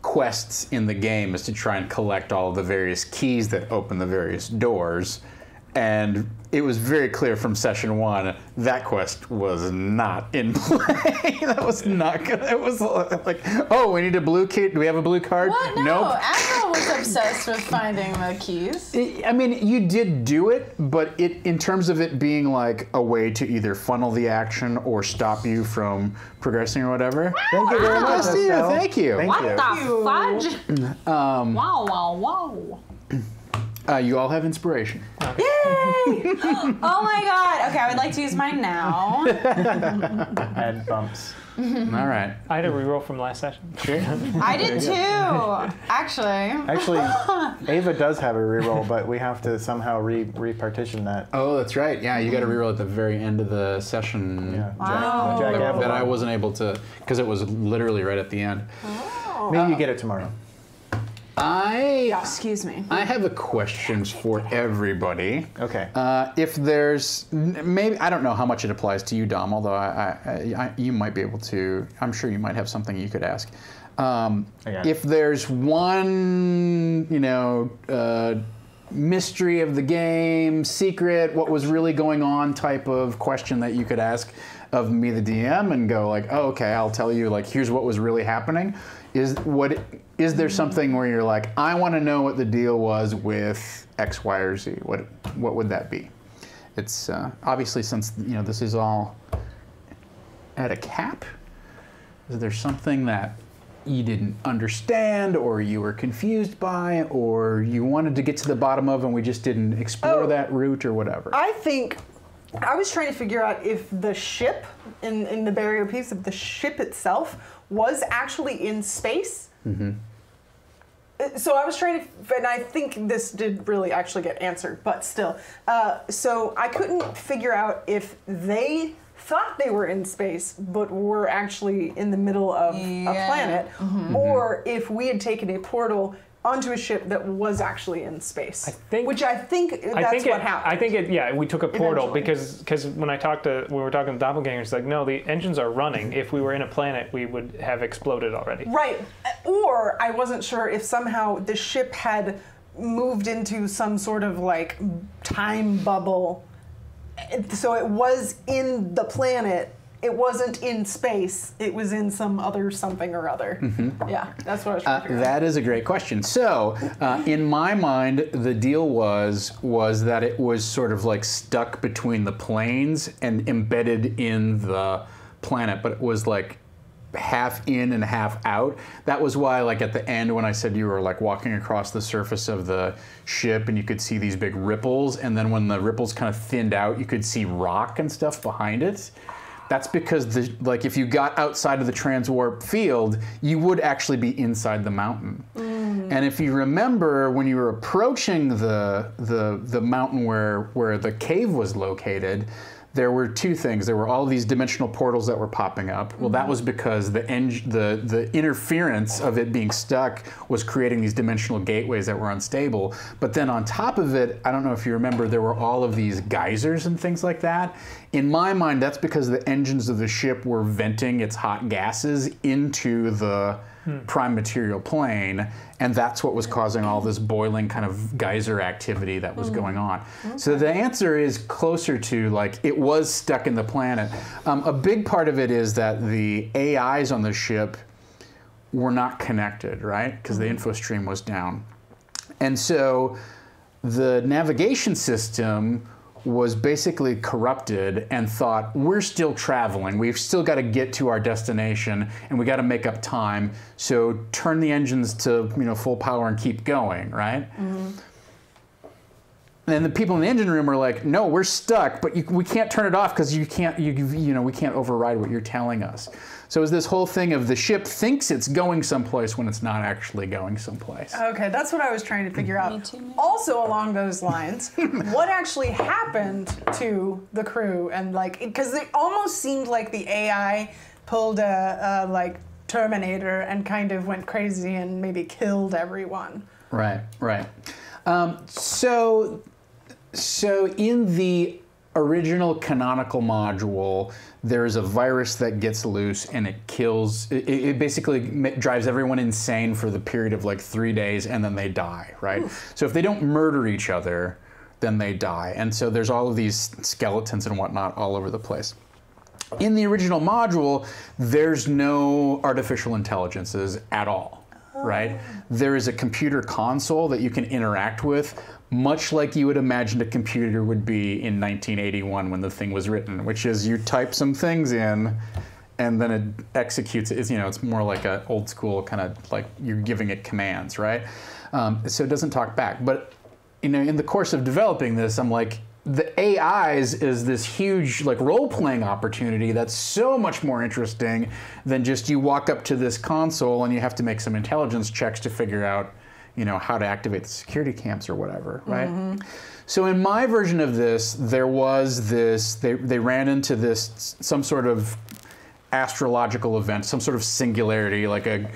S1: quests in the game is to try and collect all of the various keys that open the various doors. And it was very clear from session 1 that quest was not in play. That was not good. It was like, oh, we need a blue key. Do we have a blue card?
S5: What? No,
S1: Nope.
S5: Admiral was obsessed with finding the keys.
S1: I mean, you did do it, but in terms of it being like a way to either funnel the action or stop you from progressing or whatever.
S2: Thank you very much, Estelle.
S1: Thank you.
S2: Thank
S5: What
S2: you.
S5: the fudge? Wow, wow, wow.
S1: You all have inspiration.
S5: Yay! Oh my god. Okay, I would like to use mine now.
S2: And bumps.
S1: All right.
S4: I had a reroll from last session.
S1: Sure.
S5: I did too, actually.
S2: Actually, Ava does have a reroll, but we have to somehow repartition that.
S1: Oh, that's right. Yeah, you got to reroll at the very end of the session.
S2: Yeah.
S5: Wow.
S2: Jack
S1: That
S2: Avalon.
S1: I wasn't able to, because it was literally right at the end.
S2: Maybe you get it tomorrow.
S5: Excuse me.
S1: I have a question for everybody.
S2: Okay.
S1: If there's maybe I don't know how much it applies to you, Dom. Although you might be able to. I'm sure you might have something you could ask. If there's one, mystery of the game, secret, what was really going on type of question that you could ask of me, the DM, and go like, oh, okay, I'll tell you. Like, here's what was really happening. Is there something where you're like, I want to know what the deal was with X, Y, or Z? What would that be? It's obviously, since this is all at a cap. Is there something that you didn't understand, or you were confused by, or you wanted to get to the bottom of, and we just didn't explore that route, or whatever?
S3: I think I was trying to figure out if the ship in the barrier piece of the ship itself was actually in space.
S1: Mm-hmm.
S3: So I was trying to, and I think this did really actually get answered, but still. So I couldn't figure out if they thought they were in space, but were actually in the middle of a planet, or if we had taken a portal onto a ship that was actually in space. Which I think that's what happened.
S4: I think we took a portal
S3: Eventually.
S4: because when we were talking to doppelgangers, like, no, the engines are running. If we were in a planet, we would have exploded already.
S3: Right. Or I wasn't sure if somehow the ship had moved into some sort of like time bubble. So it was in the planet. It wasn't in space. It was in some other something or other. Mm-hmm. Yeah, that's what I was trying to figure out.
S1: That is a great question. So, in my mind, the deal was that it was sort of like stuck between the planes and embedded in the planet, but it was like half in and half out. That was why, like, at the end when I said you were like walking across the surface of the ship and you could see these big ripples, and then when the ripples kind of thinned out, you could see rock and stuff behind it. That's because if you got outside of the transwarp field, you would actually be inside the mountain. And if you remember, when you were approaching the mountain where the cave was located, there were two things. There were all these dimensional portals that were popping up. Well, that was because the interference of it being stuck was creating these dimensional gateways that were unstable. But then on top of it, I don't know if you remember, there were all of these geysers and things like that. In my mind, that's because the engines of the ship were venting its hot gases into the prime material plane, and that's what was causing all this boiling kind of geyser activity that was going on. Okay. So the answer is closer to, like, it was stuck in the planet. A big part of it is that the AIs on the ship were not connected, right? Because the info stream was down. And so the navigation system was basically corrupted and thought, we're still traveling. We've still got to get to our destination and we got to make up time. So turn the engines to full power and keep going, right? And the people in the engine room are like, no, we're stuck, but we can't turn it off because we can't override what you're telling us. So it's this whole thing of the ship thinks it's going someplace when it's not actually going someplace.
S3: Okay, that's what I was trying to figure out.
S5: Me too.
S3: Also along those lines, what actually happened to the crew? And because it almost seemed like the AI pulled a Terminator and kind of went crazy and maybe killed everyone.
S1: Right. So in the original canonical module, there's a virus that gets loose and it kills, it basically drives everyone insane for the period of 3 days and then they die, right? Oof. So if they don't murder each other, then they die. And so there's all of these skeletons and whatnot all over the place. In the original module, there's no artificial intelligences at all, right? There is a computer console that you can interact with, much like you would imagine a computer would be in 1981 when the thing was written, which is you type some things in and then it executes it. It's more like an old school kind of like you're giving it commands, right? So it doesn't talk back. But in the course of developing this, I'm like, the AIs is this huge role-playing opportunity that's so much more interesting than just you walk up to this console and you have to make some intelligence checks to figure out how to activate the security cams or whatever, right? Mm-hmm. So in my version of this, there was this, they ran into this, some sort of astrological event, some sort of singularity, like a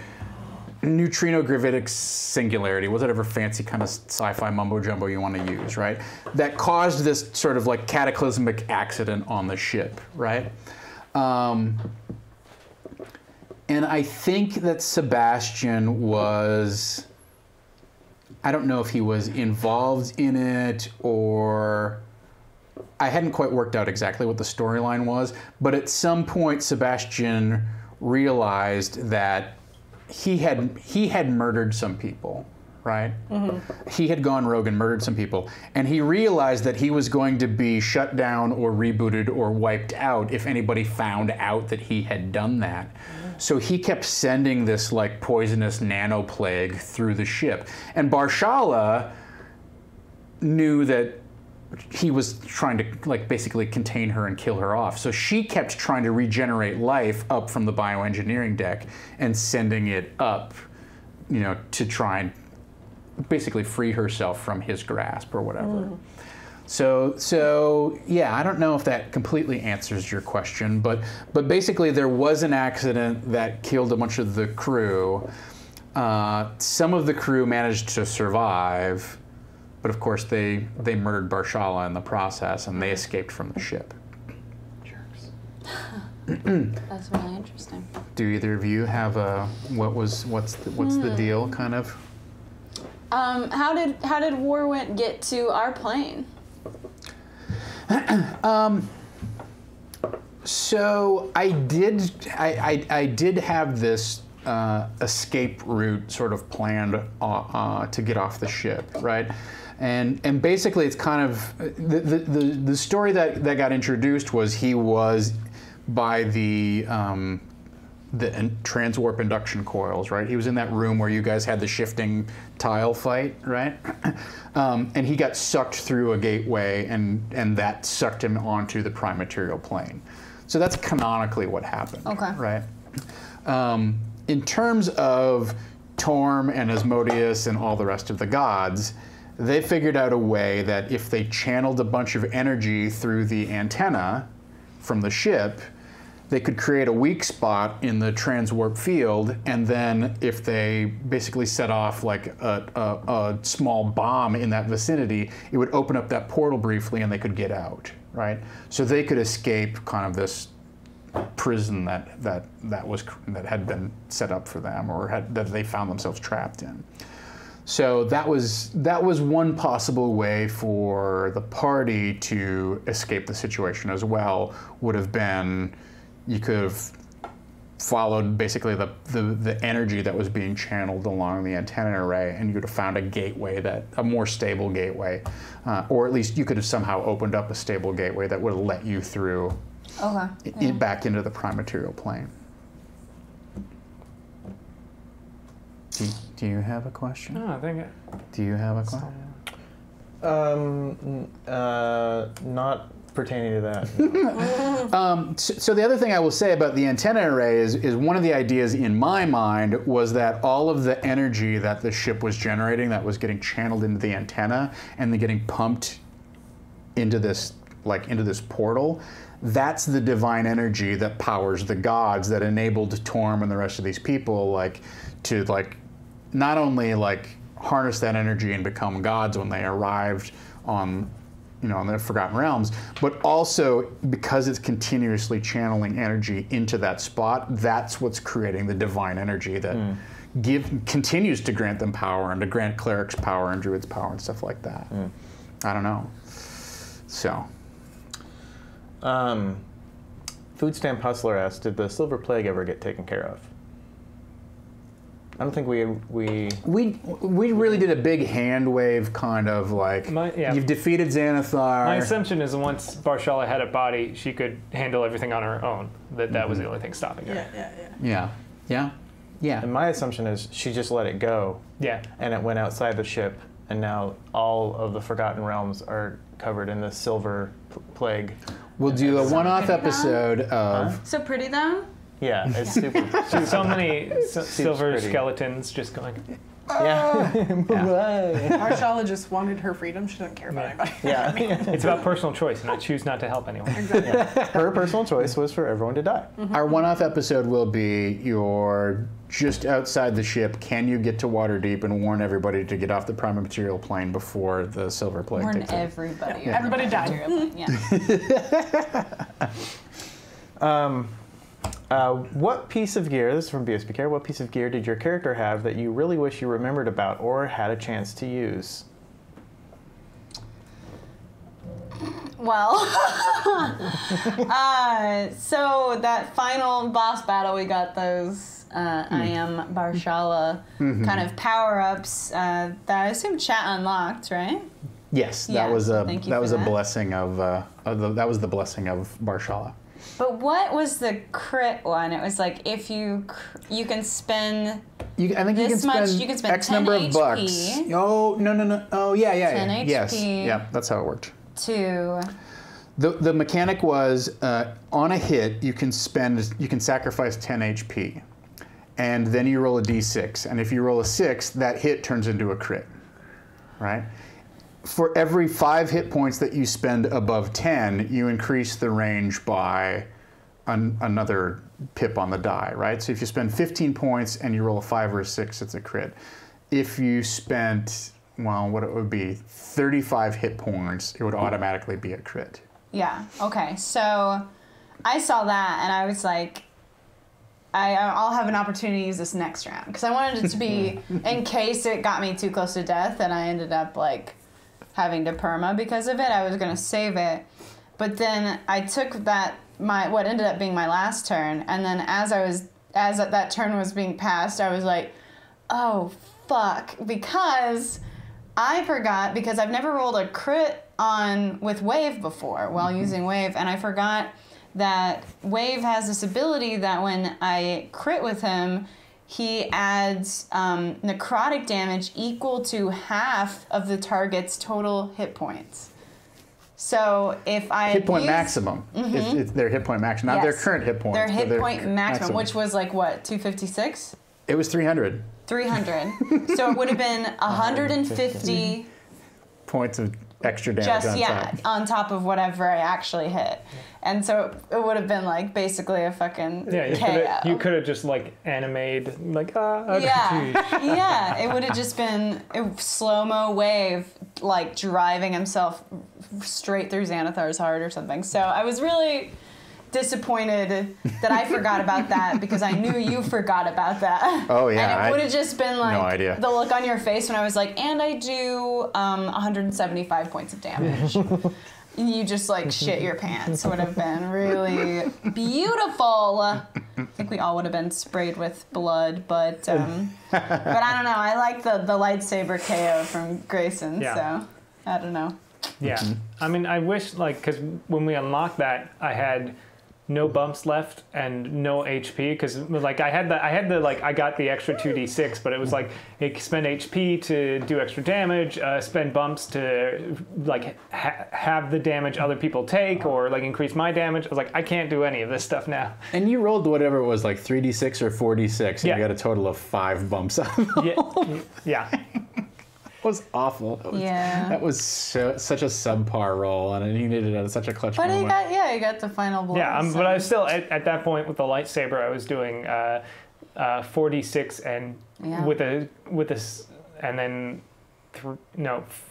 S1: neutrino gravitic singularity, whatever fancy kind of sci-fi mumbo jumbo you want to use, right? That caused this sort of cataclysmic accident on the ship, right? And I think that Sebastian was, I don't know if he was involved in it or I hadn't quite worked out exactly what the storyline was, but at some point Sebastian realized that he had murdered some people, right? Mm-hmm. He had gone rogue and murdered some people, and he realized that he was going to be shut down or rebooted or wiped out if anybody found out that he had done that. Mm-hmm. So he kept sending this poisonous nano plague through the ship, and Barshala knew that he was trying to basically contain her and kill her off. So she kept trying to regenerate life up from the bioengineering deck and sending it up, to try and basically free herself from his grasp or whatever. Mm. So yeah, I don't know if that completely answers your question, but basically there was an accident that killed a bunch of the crew. Some of the crew managed to survive, but of course they murdered Barshala in the process and they escaped from the ship. Jerks.
S5: That's really interesting.
S1: Do either of you have what's the deal kind of?
S5: How did Warwind get to our plane?
S1: So I did have this escape route sort of planned to get off the ship, right? And basically it's kind of the story that got introduced was he was by the transwarp induction coils, right? He was in that room where you guys had the shifting tile fight, right? And he got sucked through a gateway, and that sucked him onto the prime material plane. So that's canonically what happened,
S5: okay.
S1: Right? In terms of Torm and Asmodeus and all the rest of the gods, they figured out a way that if they channeled a bunch of energy through the antenna from the ship, they could create a weak spot in the transwarp field, and then if they basically set off a small bomb in that vicinity, it would open up that portal briefly and they could get out, right? So they could escape kind of this prison that had been set up for them, or that they found themselves trapped in. So that was one possible way for the party to escape the situation as well. Would have been, you could have followed basically the energy that was being channeled along the antenna array, and you would have found a gateway, a more stable gateway, or at least you could have somehow opened up a stable gateway that would have let you through back into the prime material plane. Do you have a question?
S4: No, I think
S1: Do you have a question?
S2: Not pertaining to that.
S1: So the other thing I will say about the antenna array is one of the ideas in my mind was that all of the energy that the ship was generating that was getting channeled into the antenna and then getting pumped into this portal, that's the divine energy that powers the gods, that enabled Torm and the rest of these people to not only harness that energy and become gods when they arrived on the Forgotten Realms, but also because it's continuously channeling energy into that spot, that's what's creating the divine energy that continues to grant them power and to grant clerics power and druids power and stuff like that. I don't know. So.
S2: Food Stamp Hustler asked, did the Silver Plague ever get taken care of? I don't think we
S1: really did a big hand wave kind of you've defeated Xanathar.
S4: My assumption is once Barshala had a body, she could handle everything on her own. That was the only thing stopping her.
S1: Yeah.
S2: And my assumption is she just let it go.
S4: Yeah.
S2: And it went outside the ship, and now all of the Forgotten Realms are covered in the Silver Plague.
S1: We'll do a one-off episode of.
S5: So pretty though.
S2: Yeah, it's super.
S4: So many silver
S2: pretty.
S4: Skeletons just going.
S2: Yeah.
S3: Marshala just wanted her freedom. She doesn't care about anybody.
S2: Yeah.
S4: It's about personal choice, and I choose not to help anyone.
S3: Exactly.
S2: Her personal choice was for everyone to die.
S1: Our one-off episode will be you're just outside the ship. Can you get to Waterdeep and warn everybody to get off the prime material plane before the Silver Plague
S5: Warn
S1: takes over?
S5: everybody.
S3: Yeah. Everybody died.
S5: Yeah.
S2: What piece of gear, this is from BSB Care, what piece of gear did your character have that you really wish you remembered about or had a chance to use?
S5: Well, so that final boss battle, we got those I am Barshala kind of power-ups that I assume chat unlocked, right?
S1: Yes,
S5: Yeah,
S1: that was a
S5: that.
S1: blessing of the blessing of Barshala.
S5: But what was the crit one? It was like if you can spend
S1: I think
S5: this
S1: you
S5: much, you can spend
S1: X
S5: 10
S1: number of
S5: HP.
S1: bucks. Oh no. Oh yeah.
S5: 10
S1: Yes.
S5: HP.
S1: Yeah, that's how it worked.
S5: To
S1: The mechanic was on a hit you can sacrifice 10 HP, and then you roll a d6, and if you roll a 6, that hit turns into a crit, right? For every 5 hit points that you spend above 10, you increase the range by another pip on the die, right? So if you spend 15 points and you roll a 5 or a 6, it's a crit. If you spent, what it would be, 35 hit points, it would automatically be a crit.
S5: yeah, okay. So I saw that and I was like, I'll have an opportunity to use this next round because I wanted it to be in case it got me too close to death and I ended up having to perma because of it. I was gonna save it, but then I took what ended up being my last turn, and then as that turn was being passed, I was like, oh fuck, because I forgot, because I've never rolled a crit with Wave before while using Wave, and I forgot that Wave has this ability that when I crit with him, he adds necrotic damage equal to half of the target's total hit points. So if I
S1: hit point maximum, it's their hit point maximum, not their current hit points.
S5: Their hit point maximum, which was 256?
S1: It was 300.
S5: 300. So it would have been 150
S1: points of extra damage
S5: on top of whatever I actually hit. And so it would have been basically a fucking KO.
S4: You could have just animated
S5: yeah, it would have just been a slow-mo Wave driving himself straight through Xanathar's heart or something. So I was really disappointed that I forgot about that because I knew you forgot about that.
S1: Oh yeah.
S5: And it would have just been
S1: no idea.
S5: The look on your face when I was and I do 175 points of damage. You just shit your pants would have been really beautiful. I think we all would have been sprayed with blood, but I don't know. I like the lightsaber KO from Grayson, so I don't know.
S4: Yeah, I mean, I wish because when we unlocked that, I had no bumps left and no HP because I got the extra 2d6, but it was spend HP to do extra damage, spend bumps to have the damage other people take or increase my damage. I was like, I can't do any of this stuff now.
S1: And you rolled whatever it was, 3d6 or 4d6, and you got a total of 5 bumps out of it.
S4: Yeah.
S1: It was awful. That was such a subpar roll, and he needed it at such a clutch moment.
S5: But he got the final blow.
S4: Yeah, but I was still at that point with the lightsaber. I was doing 4d6 and with a and then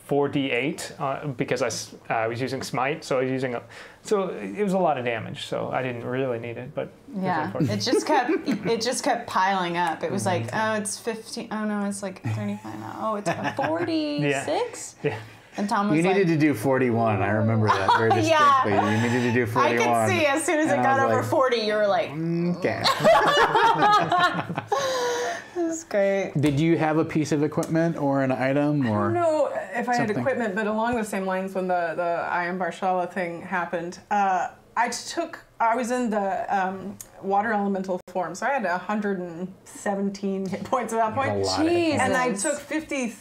S4: 4d8 because I was using smite, so I was using so it was a lot of damage. So I didn't really need it, but
S5: it just kept piling up. It was it's 15. Oh no, it's 35 now. Oh, it's 46.
S4: Yeah.
S5: And Tom was
S1: you needed to do 41. I remember that very distinctly. You needed to do 41.
S5: I could see as soon as it got over 40, you were like,
S1: okay.
S5: This is great.
S1: Did you have a piece of equipment or an item or?
S3: I don't know if I had
S1: something?
S3: equipment, but along the same lines when the I Am Barshala thing happened, I was in the water elemental form, so I had 117 hit points at that point. And I took 50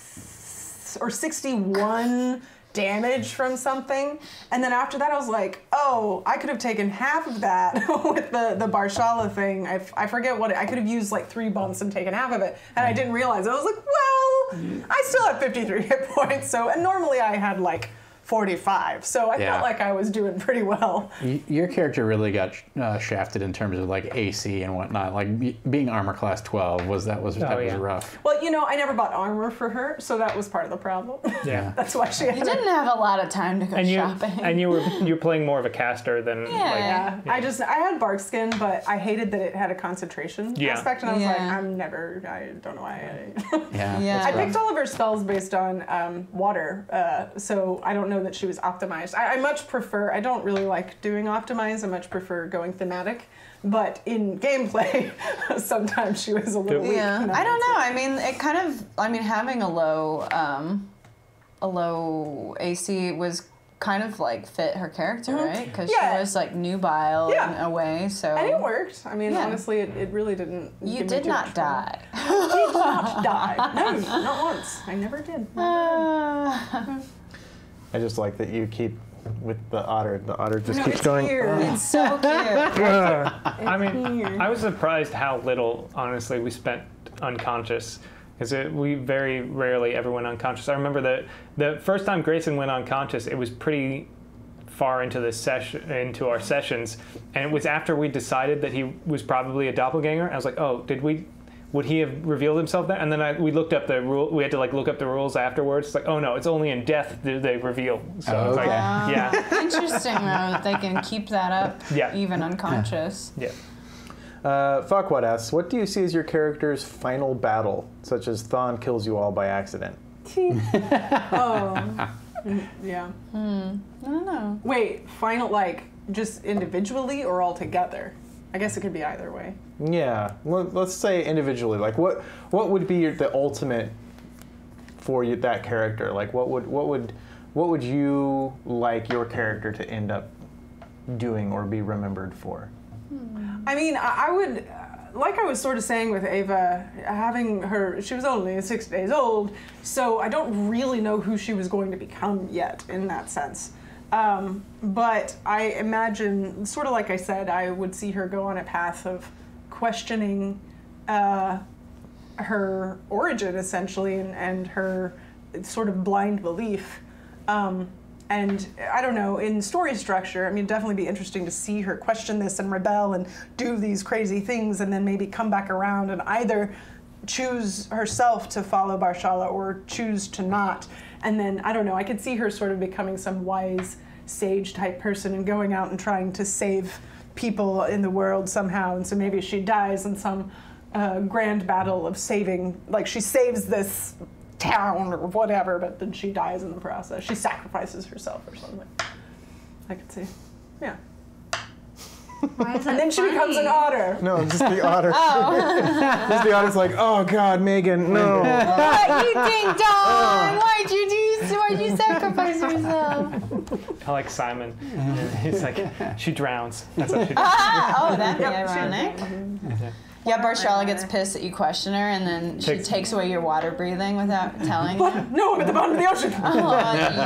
S3: or 61 damage from something, and then after that I was like, oh, I could have taken half of that with the Barshala thing. I forget what I could have used 3 bumps and taken half of it, and I didn't realize. I was like, well, I still have 53 hit points, and normally I had 45, so I felt like I was doing pretty well.
S1: Your character really got shafted in terms of AC and whatnot. Being armor class 12 was rough.
S3: Well, I never bought armor for her, so that was part of the problem.
S4: Yeah,
S3: that's why she had.
S5: You didn't have a lot of time to go shopping.
S4: And you were playing more of a caster than.
S3: I had bark skin, but I hated that it had a concentration aspect, and I was like, I don't know why. I picked all of her spells based on water, so I don't know that she was optimized. I much prefer, I don't really like doing optimize, I much prefer going thematic, but in gameplay, sometimes she was a little weak.
S5: Yeah, I don't know, having a low AC was kind of fit her character, right? Because she was nubile in a way, so.
S3: And it worked. Honestly, it really didn't.
S5: You did not die.
S3: I did not die. No, not once. I never did.
S2: I just like that you keep with the otter. The otter just keeps going.
S5: It's so cute.
S4: I was surprised how little, honestly, we spent unconscious. Because we very rarely ever went unconscious. I remember the first time Grayson went unconscious, it was pretty far into into our sessions, and it was after we decided that he was probably a doppelganger. I was like, oh, would he have revealed himself there? And then we looked up the rule. We had to look up the rules afterwards. It's like, oh no, it's only in death do they reveal. So it's
S5: Interesting though that they can keep that up even unconscious.
S4: Yeah.
S2: Fuckwhat asks, what do you see as your character's final battle, such as Thawne kills you all by accident?
S3: Yeah.
S5: I don't know.
S3: Wait, final just individually or all together? I guess it could be either way.
S2: Yeah, let's say individually. What would be the ultimate for you, that character? What would you like your character to end up doing or be remembered for?
S3: I would, like I was sort of saying with Ava, having her, she was only 6 days old, so I don't really know who she was going to become yet in that sense. But I imagine, sort of like I said, I would see her go on a path of questioning her origin, essentially, and her sort of blind belief. And I don't know, in story structure, it'd definitely be interesting to see her question this and rebel and do these crazy things and then maybe come back around and either choose herself to follow Barshala or choose to not. And then, I don't know, I could see her sort of becoming some wise sage type person and going out and trying to save people in the world somehow. And so maybe she dies in some grand battle of saving, she saves this town or whatever, but then she dies in the process. She sacrifices herself or something. I could see. Yeah.
S5: Why is
S3: And then she becomes an otter.
S2: No, just the otter. Just the otter's like, oh God, Megan, no.
S5: What, you ding dong? Why'd you sacrifice yourself?
S4: I like Simon. He's like, she drowns. That's what she does.
S5: Oh, that'd be ironic. Yeah, Barshalla gets pissed that you question her, and then she takes away your water breathing without telling you.
S3: No, I'm at the bottom of the ocean.
S5: Oh,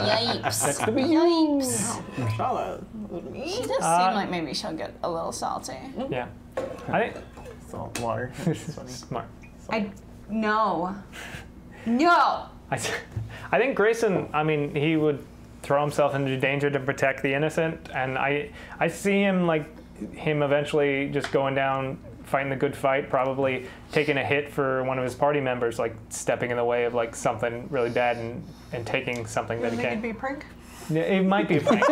S5: yipes. Yipes.
S3: Shala.
S5: She does seem like maybe she'll get a little salty.
S4: Yeah. I think
S2: Salt water.
S4: smart.
S5: No.
S4: I think Grayson, I mean, he would throw himself into danger to protect the innocent, and I see him eventually just going down, fighting the good fight, probably taking a hit for one of his party members, like stepping in the way of like something really bad and taking something that he
S3: Think
S4: can't.
S3: it'd be a prank?
S4: Yeah, it might be a prank.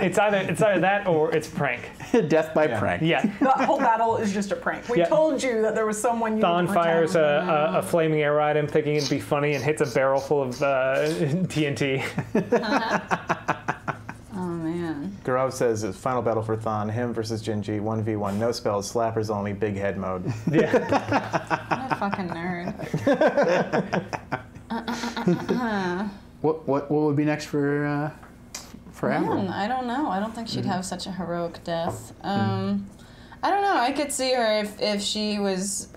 S4: it's either that or it's prank.
S1: Death by prank.
S4: Yeah.
S3: The whole battle is just a prank. We told you that there was someone you
S4: Thon
S3: would
S4: fires
S3: pretend.
S4: a flaming arrow at him, thinking it'd be funny, and hits a barrel full of TNT.
S5: Oh, man.
S2: Garav says it's final battle for Thon, him versus Gingy, 1v1, no spells, slappers only, big head mode.
S4: Yeah.
S5: What a fucking nerd.
S1: What would be next for Admiral?
S5: I don't know. I don't think she'd have such a heroic death. I don't know. I could see her if she was,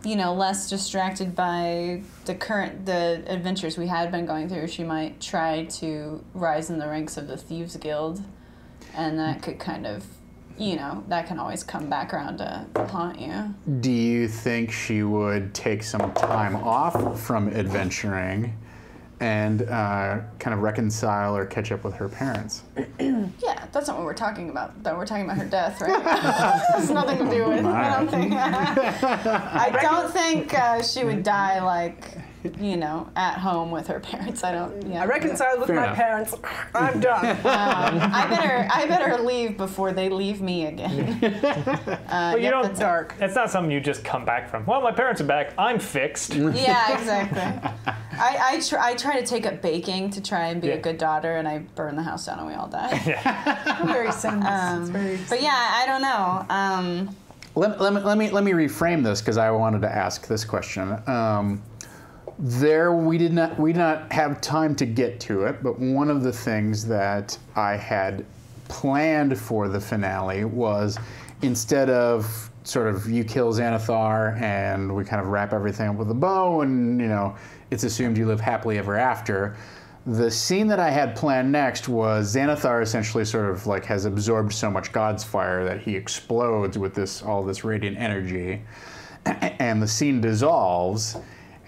S5: less distracted by the adventures we had been going through. She might try to rise in the ranks of the Thieves Guild, and that could kind of, that can always come back around to haunt you.
S1: Do you think she would take some time off from adventuring and kind of reconcile or catch up with her parents?
S5: Yeah, that's not what we're talking about. Though we're talking about her death, right? Has nothing to do with. I don't think she would die at home with her parents.
S3: I reconciled with
S1: Fair
S3: my
S1: enough.
S3: parents. I'm done.
S5: I better leave before they leave me again.
S4: Well, you don't.
S3: That's dark.
S4: It's not something you just come back from. Well, my parents are back. I'm fixed.
S5: Yeah, exactly. I try to take up baking to try and be a good daughter, and I burn the house down, and we all die.
S3: Very sense.
S5: But yeah, I don't know.
S1: Let me reframe this because I wanted to ask this question. We did not have time to get to it, but one of the things that I had planned for the finale was, instead of sort of you kill Xanathar and we kind of wrap everything up with a bow and it's assumed you live happily ever after, the scene that I had planned next was Xanathar essentially sort of like has absorbed so much God's fire that he explodes with all this radiant energy, and the scene dissolves,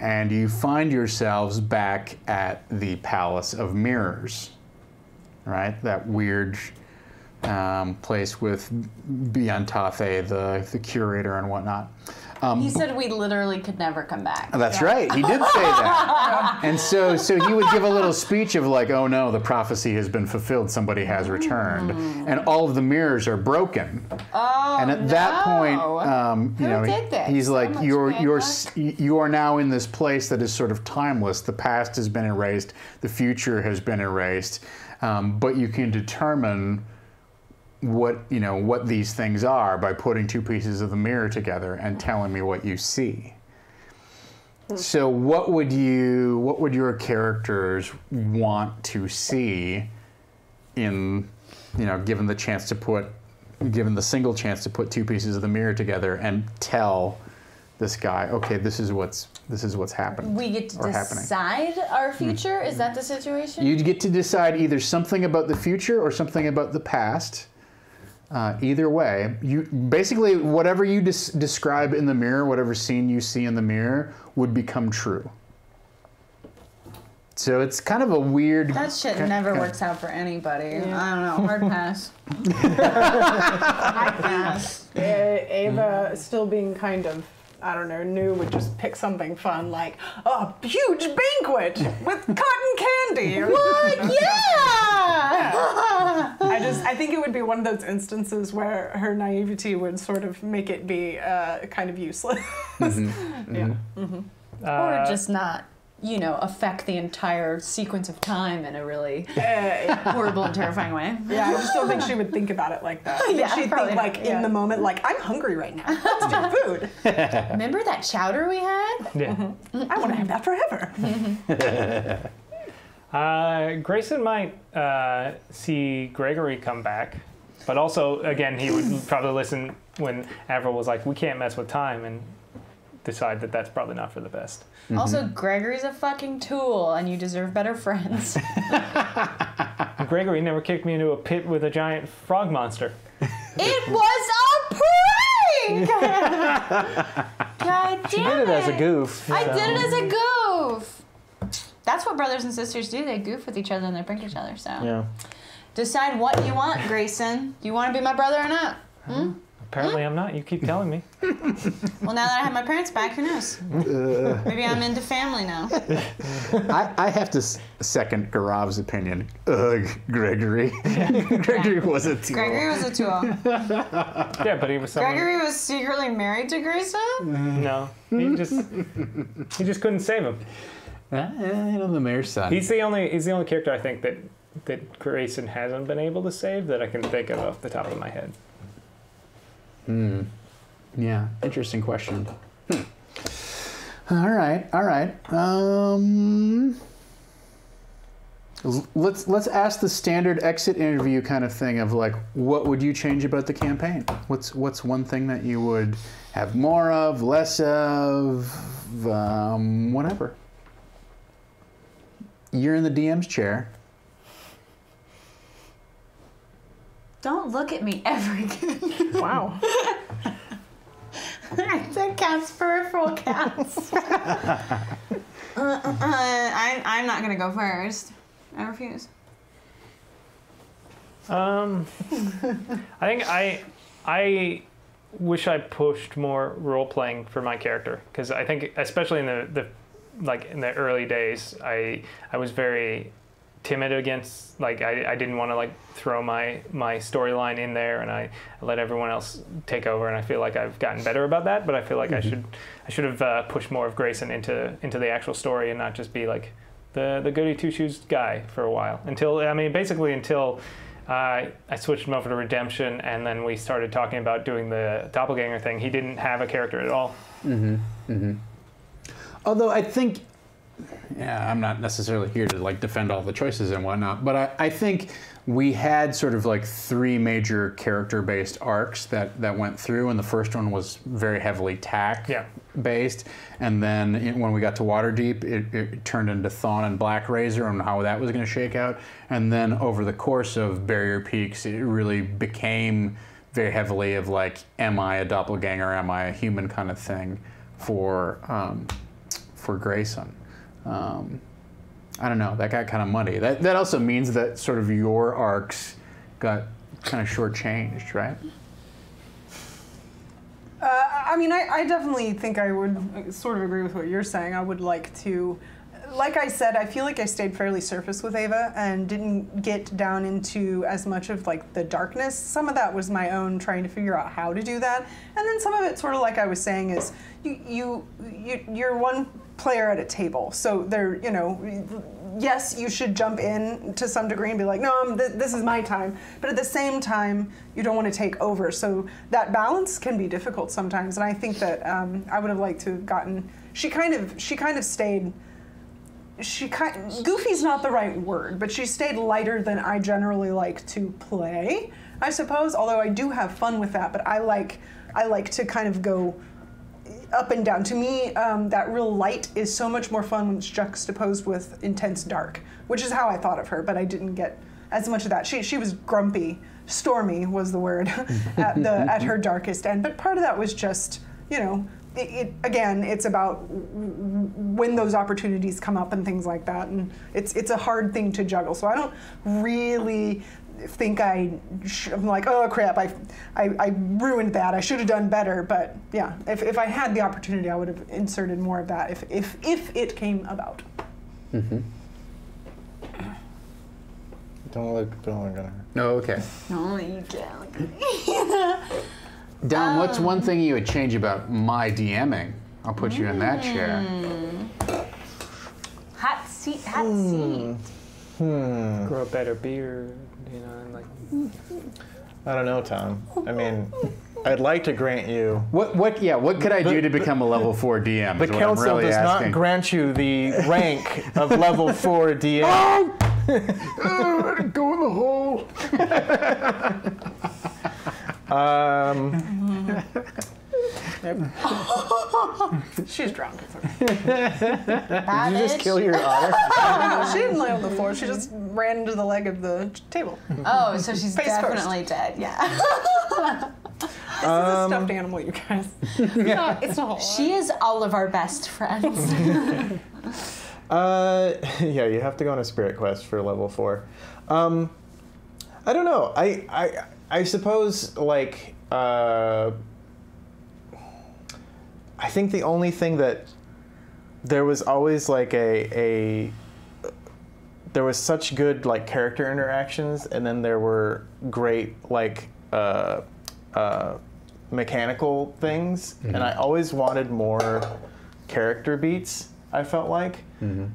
S1: and you find yourselves back at the Palace of Mirrors, right? That weird place with Biantathe, the curator and whatnot.
S5: He said we literally could never come back.
S1: That's right. He did say that. And so he would give a little speech of like, oh no, the prophecy has been fulfilled. Somebody has returned. And all of the mirrors are broken.
S5: Oh,
S1: and at that point,
S5: did this?
S1: he's like,
S5: So much
S1: you are now in this place that is sort of timeless. The past has been erased. The future has been erased. But you can determine what these things are by putting two pieces of the mirror together and telling me what you see. So what would your characters want to see given the single chance to put two pieces of the mirror together and tell this guy, okay, this is what's happened.
S5: We get to decide our future? Is that the situation?
S1: You'd get to decide either something about the future or something about the past. Either way, you basically whatever you describe in the mirror, whatever scene you see in the mirror, would become true. So it's kind of a weird.
S5: That shit never works out for anybody.
S3: Yeah.
S5: I don't know. Hard pass. Hard pass.
S3: Ava still being kind of, I don't know, new, would just pick something fun like a huge banquet with cotton candy.
S5: What? Yeah!
S3: I think it would be one of those instances where her naivety would sort of make it be kind of useless.
S1: Mm-hmm.
S3: Yeah. Mm-hmm.
S5: Or just not you know, affect the entire sequence of time in a really horrible and terrifying way.
S3: Yeah, I just don't think she would think about it like that.
S5: Yeah,
S3: She'd
S5: probably
S3: think like
S5: not,
S3: in the moment, like, I'm hungry right now. Let's do food.
S5: Remember that chowder we had?
S4: Yeah.
S3: I want to have that forever.
S4: Grayson might see Gregory come back, but also, again, he would probably listen when Avril was like, we can't mess with time, and decide that that's probably not for the best.
S5: Also, Gregory's a fucking tool, and you deserve better friends.
S4: Gregory never kicked me into a pit with a giant frog monster.
S5: It was a prank! God damn it.
S2: She did it as a goof.
S5: I did it as a goof. That's what brothers and sisters do. They goof with each other and they prank each other. So
S2: Yeah.
S5: decide what you want, Grayson. Do you want to be my brother or not?
S4: Apparently I'm not. You keep telling me.
S5: Well, now that I have my parents back, who knows? Maybe I'm into family now.
S1: I have to second Garav's opinion. Ugh, Gregory. Gregory was a tool.
S5: Gregory was a tool.
S4: Yeah, but he was someone...
S5: Gregory was secretly married to Grayson?
S4: No. He just couldn't save him.
S1: You know, the mayor's son.
S4: He's the only character I think that Grayson hasn't been able to save that I can think of off the top of my head.
S1: Yeah, interesting question. All right. Let's ask the standard exit interview kind of thing of like, what would you change about the campaign? What's one thing that you would have more of, less of, whatever. You're in the DM's chair.
S5: Don't look at me ever again.
S3: Wow.
S5: That counts, peripheral counts. I'm not gonna go first. I refuse.
S4: I think I wish I pushed more role playing for my character, because I think especially in the early days I was very timid against, like, I didn't want to like throw my storyline in there, and I let everyone else take over, and I feel like I've gotten better about that, but I feel like I should have pushed more of Grayson into the actual story and not just be like the goody two shoes guy for a while until I switched him over to Redemption, and then we started talking about doing the doppelganger thing. He didn't have a character at all.
S1: Although I think, yeah, I'm not necessarily here to like defend all the choices and whatnot, but I think we had sort of like 3 major character-based arcs that went through, and the first one was very heavily based, and then when we got to Waterdeep, it turned into Thawne and Black Razor and how that was going to shake out, and then over the course of Barrier Peaks, it really became very heavily of like, am I a doppelganger, am I a human kind of thing for Grayson. I don't know, that got kind of muddy. That also means that sort of your arcs got kind of shortchanged, right?
S3: I mean, I definitely think I would sort of agree with what you're saying. I would like to, like I said, I feel like I stayed fairly surface with Ava and didn't get down into as much of like the darkness. Some of that was my own trying to figure out how to do that, and then some of it, sort of like I was saying, is you're one player at a table, so there, you know, yes, you should jump in to some degree and be like, no, this is my time, but at the same time, you don't want to take over. So that balance can be difficult sometimes, and I think that I would have liked to have gotten. She kind of stayed. Goofy's not the right word, but she stayed lighter than I generally like to play, I suppose. Although I do have fun with that, but I like to kind of go up and down. To me, that real light is so much more fun when it's juxtaposed with intense dark, which is how I thought of her, but I didn't get as much of that. She was grumpy, stormy was the word, at her darkest end. But part of that was just, you know, again, it's about when those opportunities come up and things like that, and it's a hard thing to juggle. So I don't really think I'm like, oh crap, I ruined that. I should have done better. But yeah, if I had the opportunity, I would have inserted more of that if it came about.
S2: Don't look at her.
S1: No, okay.
S5: No, you can't.
S1: Dom, what's one thing you would change about my DMing? I'll put you in that chair.
S5: seat. Had a seat.
S4: Grow a better beard, you know, and like.
S2: I don't know, Tom. I mean, I'd like to grant you.
S1: What could I do to become a level 4 DM?
S2: The council does not grant you the rank of level 4 DM.
S1: Go in the hole.
S3: She's drunk.
S2: Did you just kill your otter?
S3: She didn't lay on the floor. She just ran into the leg of the table.
S5: Oh, so she's
S3: Face
S5: definitely dead. Yeah.
S3: This is a stuffed animal, you guys. It's not.
S5: She is all of our best friends.
S2: Yeah, you have to go on a spirit quest for level 4. I don't know. I suppose like I think the only thing that there was always like there was such good like character interactions, and then there were great like mechanical things, and I always wanted more character beats. I felt like, and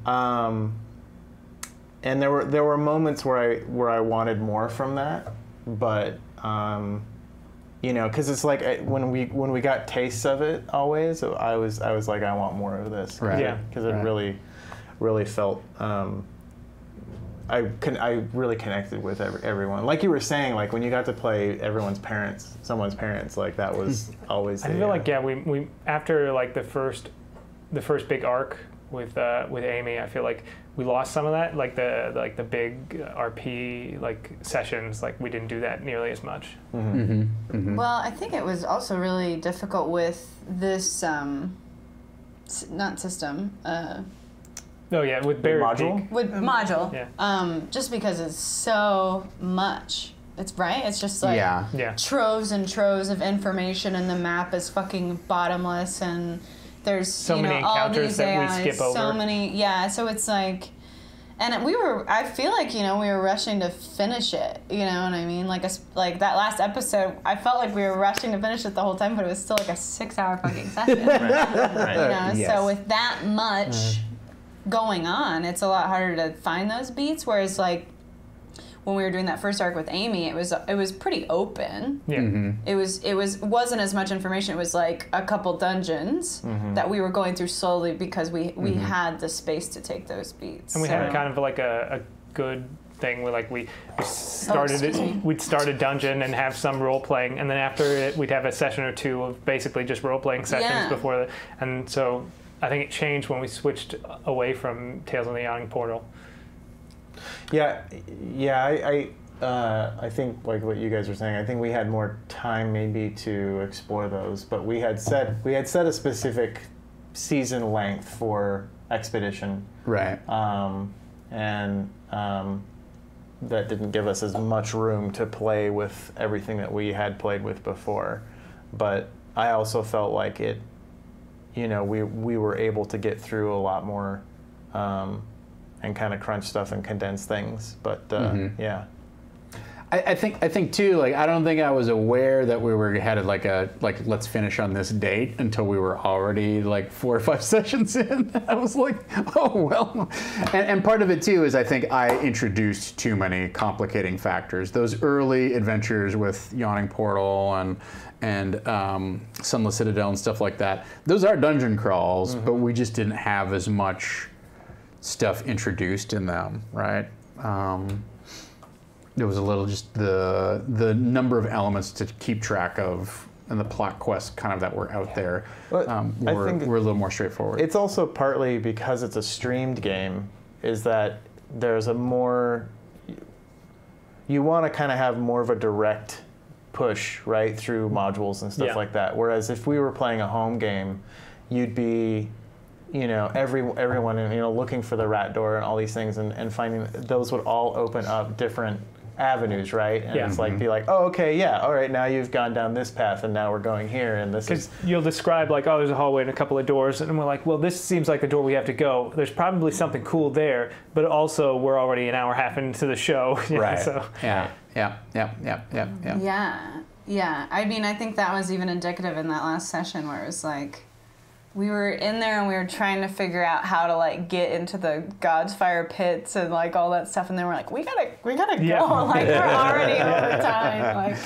S2: there were moments where I wanted more from that, but you know, because it's like when we got tastes of it always, I was like, I want more of this,
S1: right?
S4: Yeah,
S2: because it really felt. I really connected with everyone. Like you were saying, like when you got to play someone's parents, like that was always.
S4: I feel like we after like the first big arc with Amy, I feel like we lost some of that, like the big RP like sessions, like we didn't do that nearly as much.
S5: Well, I think it was also really difficult with this not system.
S4: Oh yeah, with Barry
S2: module?
S4: Peak.
S5: With module.
S4: Yeah.
S5: Just because it's so much. It's right. It's just like
S4: Yeah.
S5: troves and troves of information, and the map is fucking bottomless, and there's
S4: So
S5: you know
S4: many
S5: all
S4: encounters
S5: these
S4: that we
S5: AIs,
S4: skip over.
S5: so many. Yeah. So it's like, and I feel like we were rushing to finish it. You know what I mean? Like like that last episode, I felt like we were rushing to finish it the whole time, but it was still like a 6-hour fucking session.
S2: Right.
S5: You know.
S1: Yes.
S5: So with that much going on, it's a lot harder to find those beats. Whereas like when we were doing that first arc with Amy, it was pretty open.
S4: Yeah.
S5: It wasn't as much information. It was like a couple dungeons that we were going through slowly because we had the space to take those beats.
S4: And we had kind of like a good thing where like we started we'd start a dungeon and have some role playing, and then after it we'd have a session or two of basically just role playing sessions before and so I think it changed when we switched away from Tales of the Yawning Portal.
S2: Yeah. I think like what you guys were saying. I think we had more time maybe to explore those, but we had set a specific season length for Expedition,
S1: Right.
S2: That didn't give us as much room to play with everything that we had played with before. But I also felt like it. You know, we were able to get through a lot more. And kind of crunch stuff and condense things, but yeah.
S1: I think too. Like I don't think I was aware that we were headed like let's finish on this date until we were already like 4 or 5 sessions in. I was like, oh well. And part of it too is I think I introduced too many complicating factors. Those early adventures with Yawning Portal and Sunless Citadel and stuff like that. Those are dungeon crawls, but we just didn't have as much stuff introduced in them, right? There was a little just the number of elements to keep track of and the plot quests kind of that were out there were a little more straightforward.
S2: It's also partly because it's a streamed game, is that there's a more, you want to kind of have more of a direct push, right, through modules and stuff like that. Whereas if we were playing a home game, you'd be, you know, everyone, you know, looking for the rat door and all these things, and finding those would all open up different avenues, right? And it's like, be like, oh, okay, yeah, all right, now you've gone down this path, and now we're going here, and this is...
S4: Because you'll describe, like, oh, there's a hallway and a couple of doors, and we're like, well, this seems like the door we have to go. There's probably something cool there, but also we're already an hour and a half into the show.
S1: Right.
S4: So.
S1: Yeah.
S5: Yeah. I mean, I think that was even indicative in that last session where it was like, we were in there and we were trying to figure out how to like get into the God's Fire pits and like all that stuff, and then we're like, we gotta go.
S4: Yeah.
S5: Like we're already over time. Like,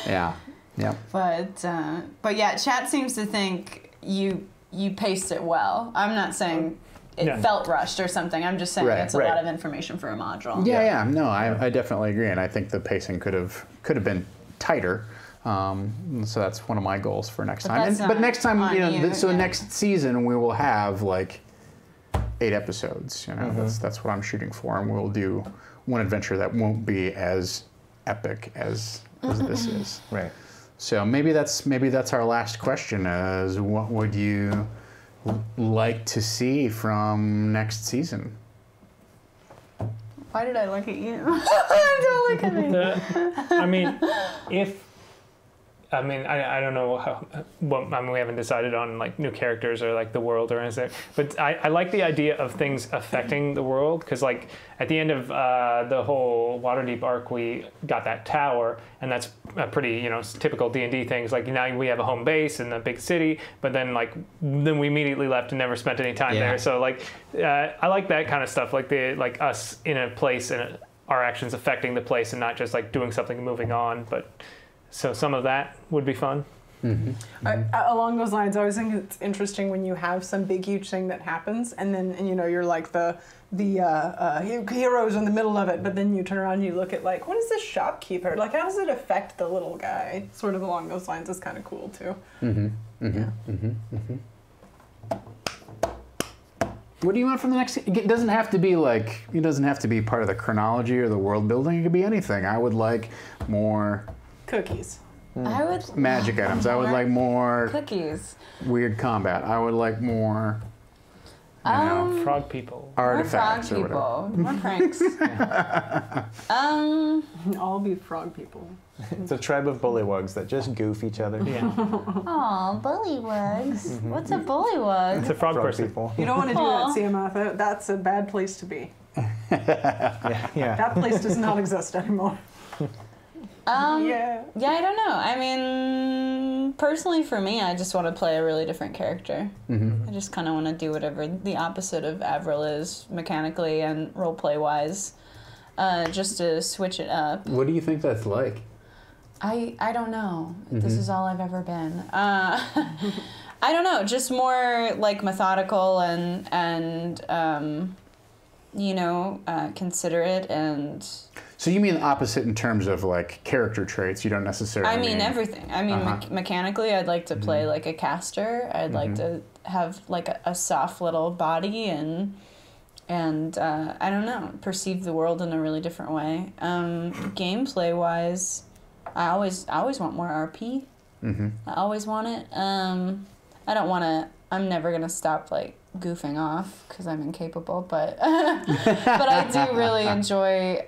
S1: Yeah. Yeah.
S5: but yeah, chat seems to think you paced it well. I'm not saying it
S4: Yeah.
S5: felt rushed or something. I'm just saying
S1: Right,
S5: it's a
S2: right.
S5: lot of information for a module.
S1: Yeah. No, I definitely agree, and I think the pacing could have been tighter. So that's one of my goals for next
S5: But
S1: time.
S5: that's
S1: But
S5: not
S1: next time,
S5: on
S1: you know,
S5: you,
S1: so
S5: yeah.
S1: next season we will have like 8 episodes. You know, that's what I'm shooting for, and we'll do one adventure that won't be as epic as this is.
S2: Right.
S1: So maybe that's our last question: is what would you like to see from next season?
S5: Why did I look at you? Don't look at me.
S4: I mean, I don't know I mean, we haven't decided on like new characters or like the world or anything, but I like the idea of things affecting the world, because like at the end of the whole Waterdeep arc, we got that tower, and that's a pretty, you know, typical D&D things. Like now we have a home base in the big city, but then we immediately left and never spent any time
S1: Yeah.
S4: there. So like I like that kind of stuff, like us in a place and our actions affecting the place, and not just like doing something and moving on, but. So some of that would be fun.
S3: Along those lines, I always think it's interesting when you have some big, huge thing that happens, and then you know you're like the heroes in the middle of it, but then you turn around and you look at like, what is this shopkeeper like? How does it affect the little guy? Sort of along those lines is kind of cool too.
S1: What do you want from the next? It doesn't have to be like, it doesn't have to be part of the chronology or the world building. It could be anything. I would like more
S3: Cookies.
S5: I would
S1: magic items. I would like more
S5: cookies.
S1: weird combat. I would like more, you know,
S4: Frog people.
S1: artifacts
S5: More
S1: or
S5: frog
S1: whatever.
S5: people. More pranks.
S3: All be frog people.
S2: It's a tribe of bullywugs that just goof each other.
S4: Yeah,
S5: Aw, bullywugs. What's a bullywug?
S4: it's a frog
S2: Frog
S4: person.
S2: people.
S3: You don't want to do
S5: Aw.
S3: that, Siamatha. That's a bad place to be.
S2: Yeah.
S3: That place does not exist anymore. Yeah.
S5: Yeah, I don't know. I mean, personally for me, I just want to play a really different character. I just kind of want to do whatever the opposite of Avril is mechanically and roleplay wise, just to switch it up.
S1: What do you think that's like?
S5: I don't know. This is all I've ever been. I don't know. Just more like methodical and you know, considerate and.
S1: So you mean the opposite in terms of like character traits? You don't necessarily.
S5: I mean everything. I mean mechanically, I'd like to play like a caster. I'd like to have like a soft little body and I don't know, perceive the world in a really different way. Gameplay wise, I always want more RP. I always want it. I don't want to. I'm never gonna stop like goofing off because I'm incapable, but but I do really enjoy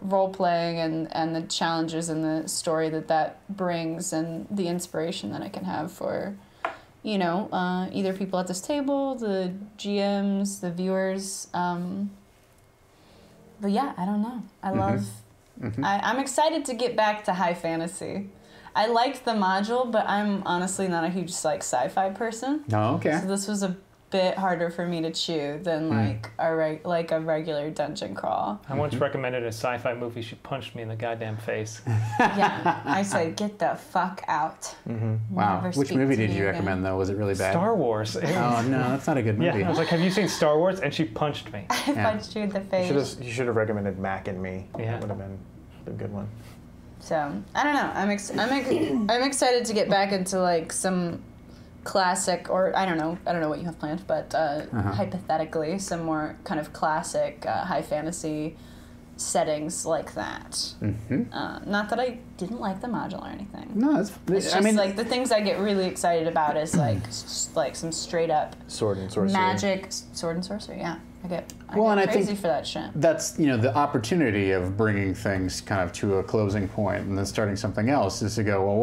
S5: role playing and the challenges and the story that brings and the inspiration that I can have for, you know, either people at this table, the GMs, the viewers. But yeah, I don't know. I love. I'm excited to get back to high fantasy. I liked the module, but I'm honestly not a huge like sci-fi person.
S1: Oh, okay.
S5: So this was a bit harder for me to chew than like a regular dungeon crawl.
S4: I once recommended a sci-fi movie. She punched me in the goddamn face.
S5: Yeah, I said, get the fuck out.
S1: Wow.
S5: Never
S1: Which
S5: speak
S1: movie
S5: to
S1: did
S5: me
S1: you
S5: again.
S1: recommend though? Was it really bad?
S4: Star Wars.
S1: Oh no, that's not a good movie.
S4: Yeah, I was like, have you seen Star Wars? And she punched me.
S5: I punched you in the face.
S2: You should have recommended Mac and Me.
S4: Yeah.
S2: That would have been a good one.
S5: So I don't know. I'm excited to get back into like some classic, or I don't know what you have planned, but hypothetically some more kind of classic high fantasy settings like that. Not that I didn't like the module or anything.
S1: No,
S5: It's just like the things I get really excited about is like like some straight up
S2: Sword and sorcery.
S5: magic, sword and sorcery. Yeah, I get
S1: and I
S5: crazy
S1: think
S5: for that shit.
S1: that's, you know, the opportunity of bringing things kind of to a closing point and then starting something else is to go, well,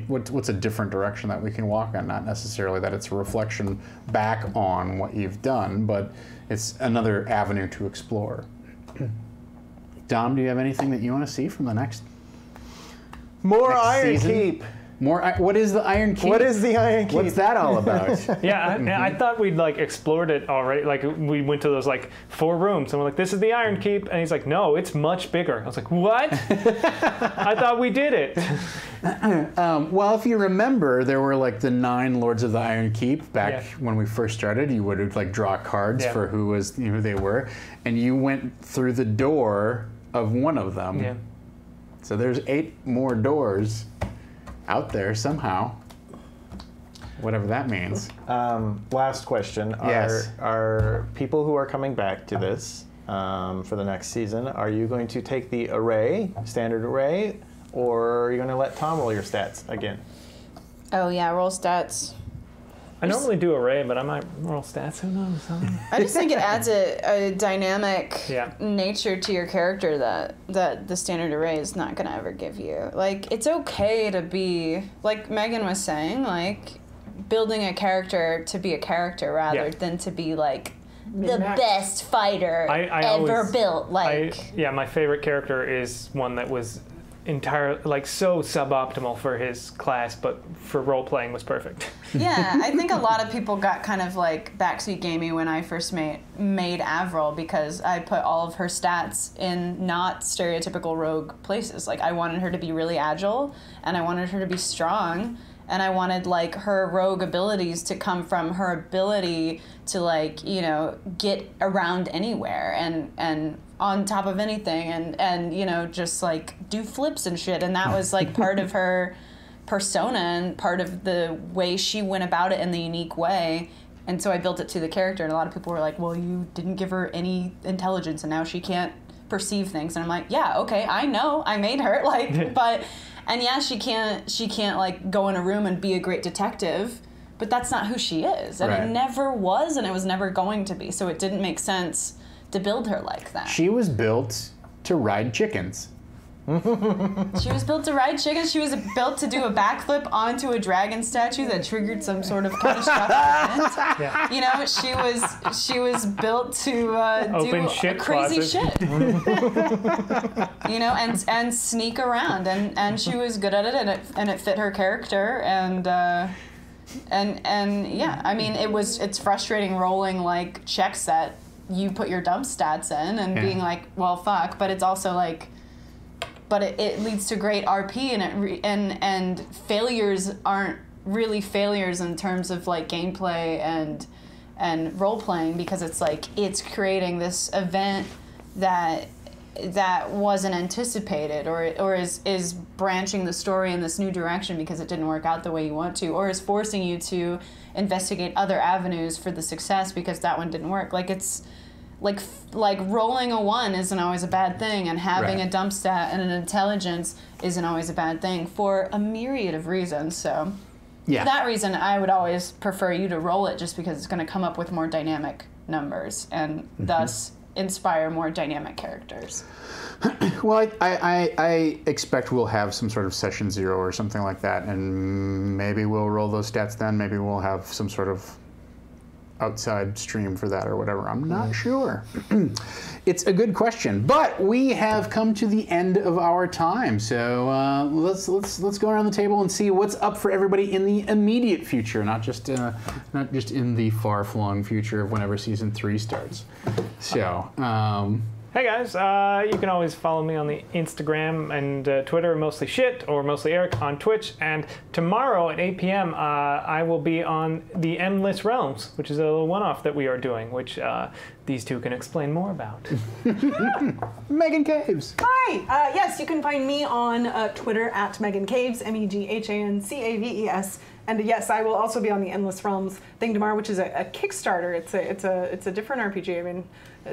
S1: what's a different direction that we can walk on? Not necessarily that it's a reflection back on what you've done, but it's another avenue to explore. Dom, do you have anything that you want to see from the next
S2: More
S1: Next season?
S2: Ironkeep.
S1: What is the Ironkeep?
S2: What is the Ironkeep?
S1: What's that all about?
S4: Yeah, I thought we'd like explored it already. Like we went to those like 4 rooms, and we're like, "This is the Ironkeep," and he's like, "No, it's much bigger." I was like, "What?" I thought we did it.
S1: Well, if you remember, there were like the 9 Lords of the Ironkeep back when we first started. You would like draw cards for who they were, and you went through the door of one of them.
S4: Yeah.
S1: So there's 8 more doors out there somehow. Whatever that means.
S2: Last question.
S1: Yes.
S2: Are people who are coming back to this for the next season, are you going to take the array, standard array, or are you going to let Tom roll your stats again?
S5: Oh yeah, roll stats.
S4: I normally do array, but I might roll stats. Who knows?
S5: I just think it adds a dynamic
S4: Yeah.
S5: nature to your character that the standard array is not going to ever give you. Like, it's okay to be, like Megan was saying, like, building a character to be a character rather than to be, like, the best fighter
S4: I
S5: ever
S4: always-
S5: built. Like,
S4: my favorite character is one that was entirely, like, so suboptimal for his class, but for role-playing was perfect.
S5: yeah, I think a lot of people got kind of like backseat gamey when I first made Avril because I put all of her stats in not stereotypical rogue places. Like, I wanted her to be really agile, and I wanted her to be strong, and I wanted like her rogue abilities to come from her ability to, like, you know, get around anywhere and on top of anything and you know, just like do flips and shit. And that was like part of her persona and part of the way she went about it in the unique way. And so I built it to the character, and a lot of people were like, well, you didn't give her any intelligence and now she can't perceive things. And I'm like, yeah, okay, I know, I made her, like, but, and yeah, she can't like go in a room and be a great detective, but that's not who she is. And it never was, and it was never going to be. So it didn't make sense to build her like that.
S1: She was built to ride chickens.
S5: She was built to ride chickens. She was built to do a backflip onto a dragon statue that triggered some sort of catastrophic event.
S4: Yeah.
S5: You know, she was built to
S4: Open
S5: do
S4: shit
S5: crazy
S4: closet.
S5: shit. You know, and sneak around, and she was good at it, and it fit her character, and yeah, I mean, it's frustrating rolling like checks that you put your dump stats in and being like, well, fuck, but it's also like, but it leads to great RP, and failures aren't really failures in terms of like gameplay and role playing, because it's like it's creating this event that wasn't anticipated, or is branching the story in this new direction because it didn't work out the way you want to, or is forcing you to investigate other avenues for the success because that one didn't work. Like, it's like rolling a 1 isn't always a bad thing, and having a dump stat and an intelligence isn't always a bad thing for a myriad of reasons. So for that reason, I would always prefer you to roll it, just because it's going to come up with more dynamic numbers and thus inspire more dynamic characters.
S1: Well, I expect we'll have some sort of session 0 or something like that, and maybe we'll roll those stats then. Maybe we'll have some sort of outside stream for that or whatever. I'm not sure. It's a good question, but we have come to the end of our time. So let's go around the table and see what's up for everybody in the immediate future, not just in the far-flung future of whenever season 3 starts. So.
S4: Hey guys, you can always follow me on the Instagram and Twitter, mostly shit, or mostly Eric on Twitch. And tomorrow at 8 p.m., I will be on the Endless Realms, which is a little one-off that we are doing, which these two can explain more about.
S1: Megan Caves.
S3: Hi. Yes, you can find me on Twitter at Megan Caves, MEGHANCAVES. And yes, I will also be on the Endless Realms thing tomorrow, which is a Kickstarter. It's a different RPG. I mean,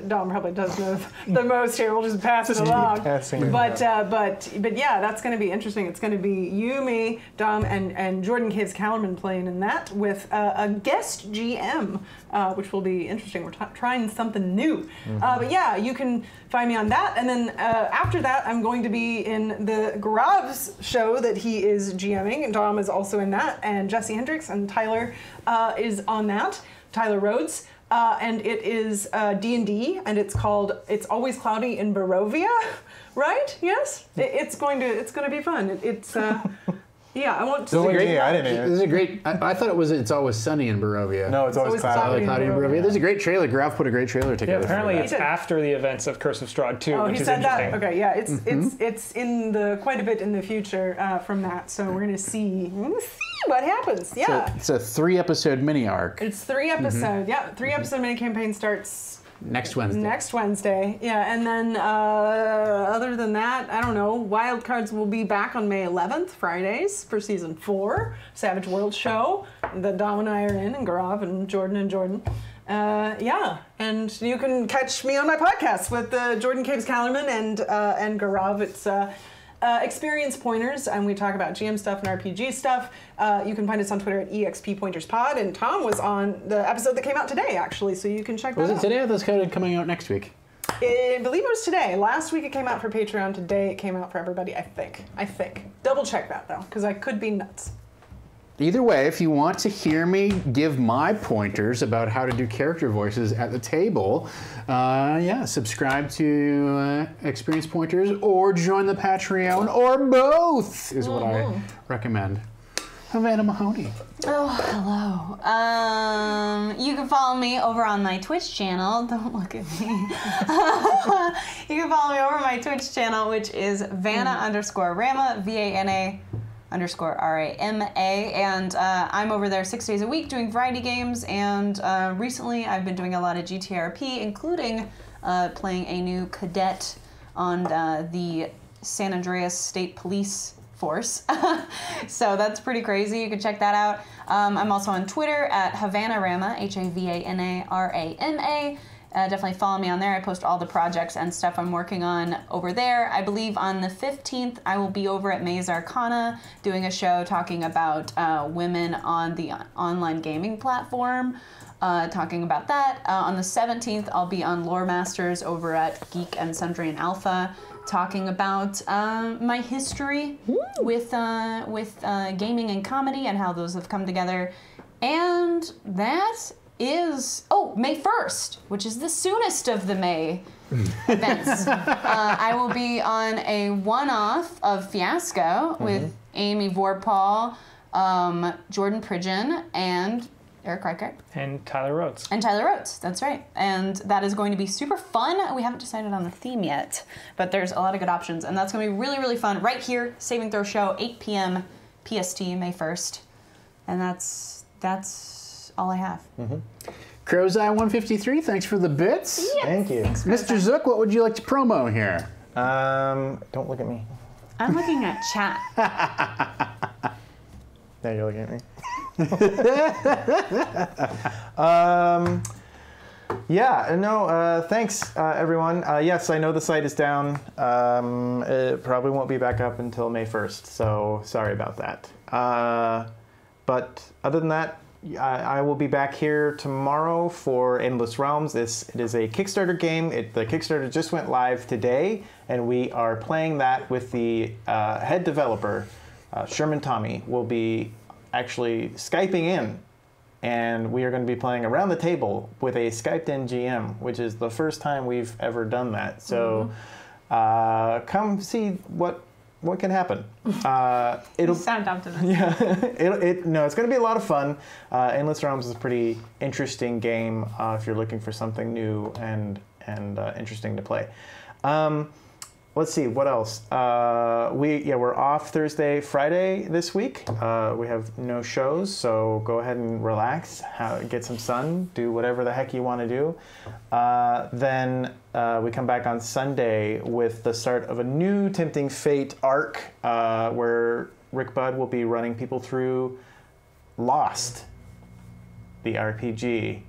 S3: Dom probably does know the most here. We'll just pass it along. But yeah, that's going to be interesting. It's going to be you, me, Dom, and Jordan Caves Callerman playing in that with a guest GM, which will be interesting. We're trying something new. But yeah, you can find me on that. And then after that, I'm going to be in the Grav's show that he is GMing. And Dom is also in that. And Jesse Hendricks and Tyler is on that. Tyler Rhodes. And it is D&D, and it's called "It's Always Cloudy in Barovia," right? Yes, it's going to be fun. Yeah, I want to.
S2: This is
S1: great-
S2: great. I didn't hear
S1: This is
S2: it.
S1: a great. I thought it was. It's always sunny in Barovia.
S2: No, it's always
S3: always
S2: cloudy.
S1: Cloudy in Barovia.
S3: Barovia.
S1: There's a great trailer. Graf put a great trailer
S4: Yeah,
S1: together.
S4: apparently
S1: for
S4: it's
S1: that.
S4: after the events of Curse of Strahd 2,
S3: Oh,
S4: which
S3: he
S4: is
S3: said
S4: interesting.
S3: that. Okay, yeah, it's in the quite a bit in the future from that. So we're gonna see what happens. Yeah,
S1: It's a 3-episode mini arc
S3: it's 3 episodes. Yeah, 3 episode mini campaign starts
S1: next Wednesday.
S3: next Wednesday. Yeah, and then other than that, I don't know. Wildcards will be back on May 11th, Fridays for season 4. Savage World show that Dom and I are in, and Gaurav and Jordan. Yeah, and you can catch me on my podcast with Jordan Caves Callerman and Gaurav. It's Experience Pointers, and we talk about GM stuff and RPG stuff. You can find us on Twitter at EXPPointersPod, and Tom was on the episode that came out today, actually, so you can check that
S1: Was
S3: out.
S1: it today? Or that's kind of coming out next week.
S3: I believe it was today. Last week it came out for Patreon. Today it came out for everybody, I think. Double check that, though, because I could be nuts.
S1: Either way, if you want to hear me give my pointers about how to do character voices at the table, subscribe to Experience Pointers or join the Patreon or both is what I recommend. Havana Mahoney.
S5: Oh, hello. You can follow me over on my Twitch channel. Don't look at me. You can follow me over on my Twitch channel, which is Vanna_Rama, VANA_RAMA, and I'm over there 6 days a week doing variety games, and recently I've been doing a lot of GTRP, including playing a new cadet on the San Andreas State Police Force. So that's pretty crazy. You can check that out. I'm also on Twitter at Havanarama, HAVANARAMA. Definitely follow me on there. I post all the projects and stuff I'm working on over there. I believe on the 15th, I will be over at Maze Arcana doing a show talking about women on the online gaming platform. Talking about that. On the 17th, I'll be on Lore Masters over at Geek and Sundry and Alpha, talking about my history with gaming and comedy and how those have come together. And that is, May 1st, which is the soonest of the May events. I will be on a one-off of Fiasco with Amy Vorpahl, Jordan Pridgeon, and Eric Reichert.
S4: And Tyler Rhodes.
S5: That's right. And that is going to be super fun. We haven't decided on the theme yet, but there's a lot of good options. And that's going to be really, really fun. Right here, Saving Throw Show, 8 p.m. PST, May 1st. And that's all I have.
S1: Crow's Eye 153, thanks for the bits.
S5: Yes.
S2: Thank you.
S1: Mr. Zook, what would you like to promo here?
S2: Don't look at me.
S5: I'm looking at chat.
S2: Now you're looking at me. Thanks, everyone. Yes, I know the site is down. It probably won't be back up until May 1st, so sorry about that. But other than that, I will be back here tomorrow for Endless Realms. It is a Kickstarter game. The Kickstarter just went live today, and we are playing that with the head developer, Sherman Tommy, will be actually Skyping in, and we are going to be playing around the table with a Skyped-in GM, which is the first time we've ever done that. So come see what can happen.
S5: You sound optimistic.
S2: Yeah, it's going to be a lot of fun. Endless Realms is a pretty interesting game if you're looking for something new and interesting to play. Let's see, what else? We're off Thursday, Friday this week. We have no shows, so go ahead and relax, get some sun, do whatever the heck you want to do. Then we come back on Sunday with the start of a new Tempting Fate arc where Rick Budd will be running people through Lost, the RPG,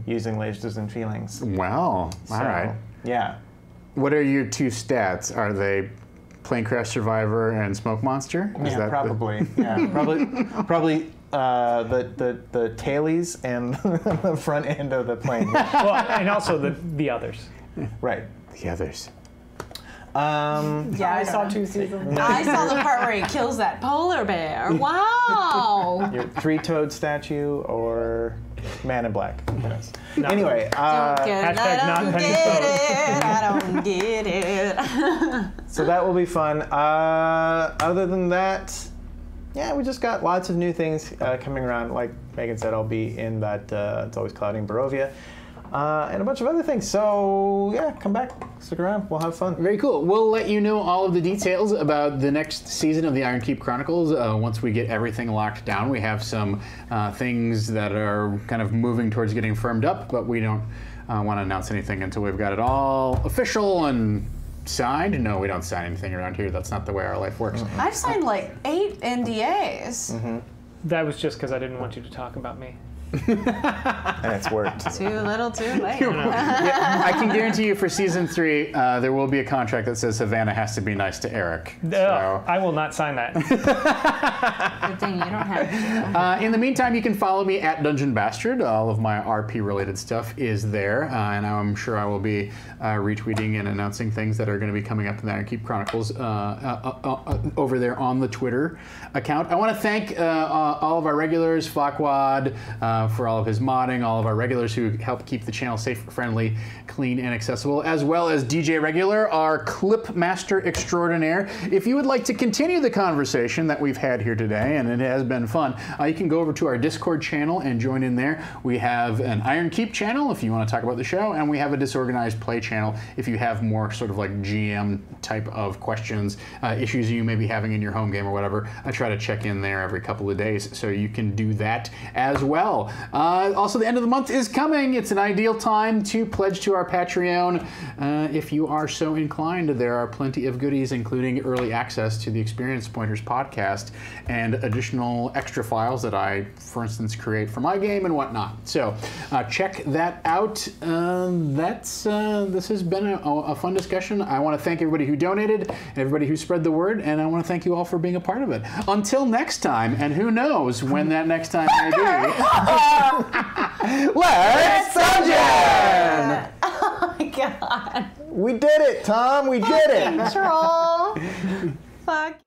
S2: using lasers and feelings.
S1: Wow, all right.
S2: Yeah.
S1: What are your 2 stats? Are they Plane Crash Survivor and Smoke Monster?
S2: Yeah, probably. Probably the tailies and the front end of the plane.
S4: Well, and also the others.
S2: Right.
S1: The others.
S3: Yeah, I saw 2 seasons.
S5: I saw the part where he kills that polar bear. Wow.
S2: Your 3-toed statue or Man in Black. Who knows?
S4: No.
S2: Anyway,
S5: Don't get it.
S4: Hashtag
S5: I
S4: not
S5: don't
S4: Penny
S5: get it. I don't get it.
S2: so that will be fun. Other than that, yeah, we just got lots of new things coming around. Like Megan said, I'll be in that It's Always Cloudy in Barovia. And a bunch of other things. So, yeah, come back. Stick around. We'll have fun.
S1: Very cool. We'll let you know all of the details about the next season of the Ironkeep Chronicles once we get everything locked down. We have some things that are kind of moving towards getting firmed up, but we don't want to announce anything until we've got it all official and signed. No, we don't sign anything around here. That's not the way our life works.
S5: I've signed like 8 NDAs.
S4: That was just because I didn't want you to talk about me.
S2: And it's worked.
S5: Too little, too late.
S1: Yeah, I can guarantee you for season 3, there will be a contract that says Havana has to be nice to Eric. So.
S4: I will not sign that.
S5: Good thing you don't have to.
S1: In the meantime, you can follow me at Dungeon Bastard. All of my RP-related stuff is there, and I'm sure I will be retweeting and announcing things that are going to be coming up in the Ironkeep Chronicles over there on the Twitter account. I want to thank all of our regulars, Flockwad, for all of his modding, all of our regulars who help keep the channel safe, friendly, clean, and accessible, as well as DJ Regular, our clip master extraordinaire. If you would like to continue the conversation that we've had here today, and it has been fun, you can go over to our Discord channel and join in there. We have an Ironkeep channel if you want to talk about the show, and we have a DisOrganized Play channel if you have more sort of like GM type of questions, issues you may be having in your home game or whatever. I try to check in there every couple of days, so you can do that as well. Also, the end of the month is coming. It's an ideal time to pledge to our Patreon. If you are so inclined, there are plenty of goodies, including early access to the Experience Pointers podcast and additional extra files that I, for instance, create for my game and whatnot. So check that out. This has been a fun discussion. I want to thank everybody who donated, everybody who spread the word, and I want to thank you all for being a part of it. Until next time, and who knows when that next time may be. Let's Dungeon!
S5: Oh my god.
S2: We did it, Tom. We did it.
S5: Troll. Fuck.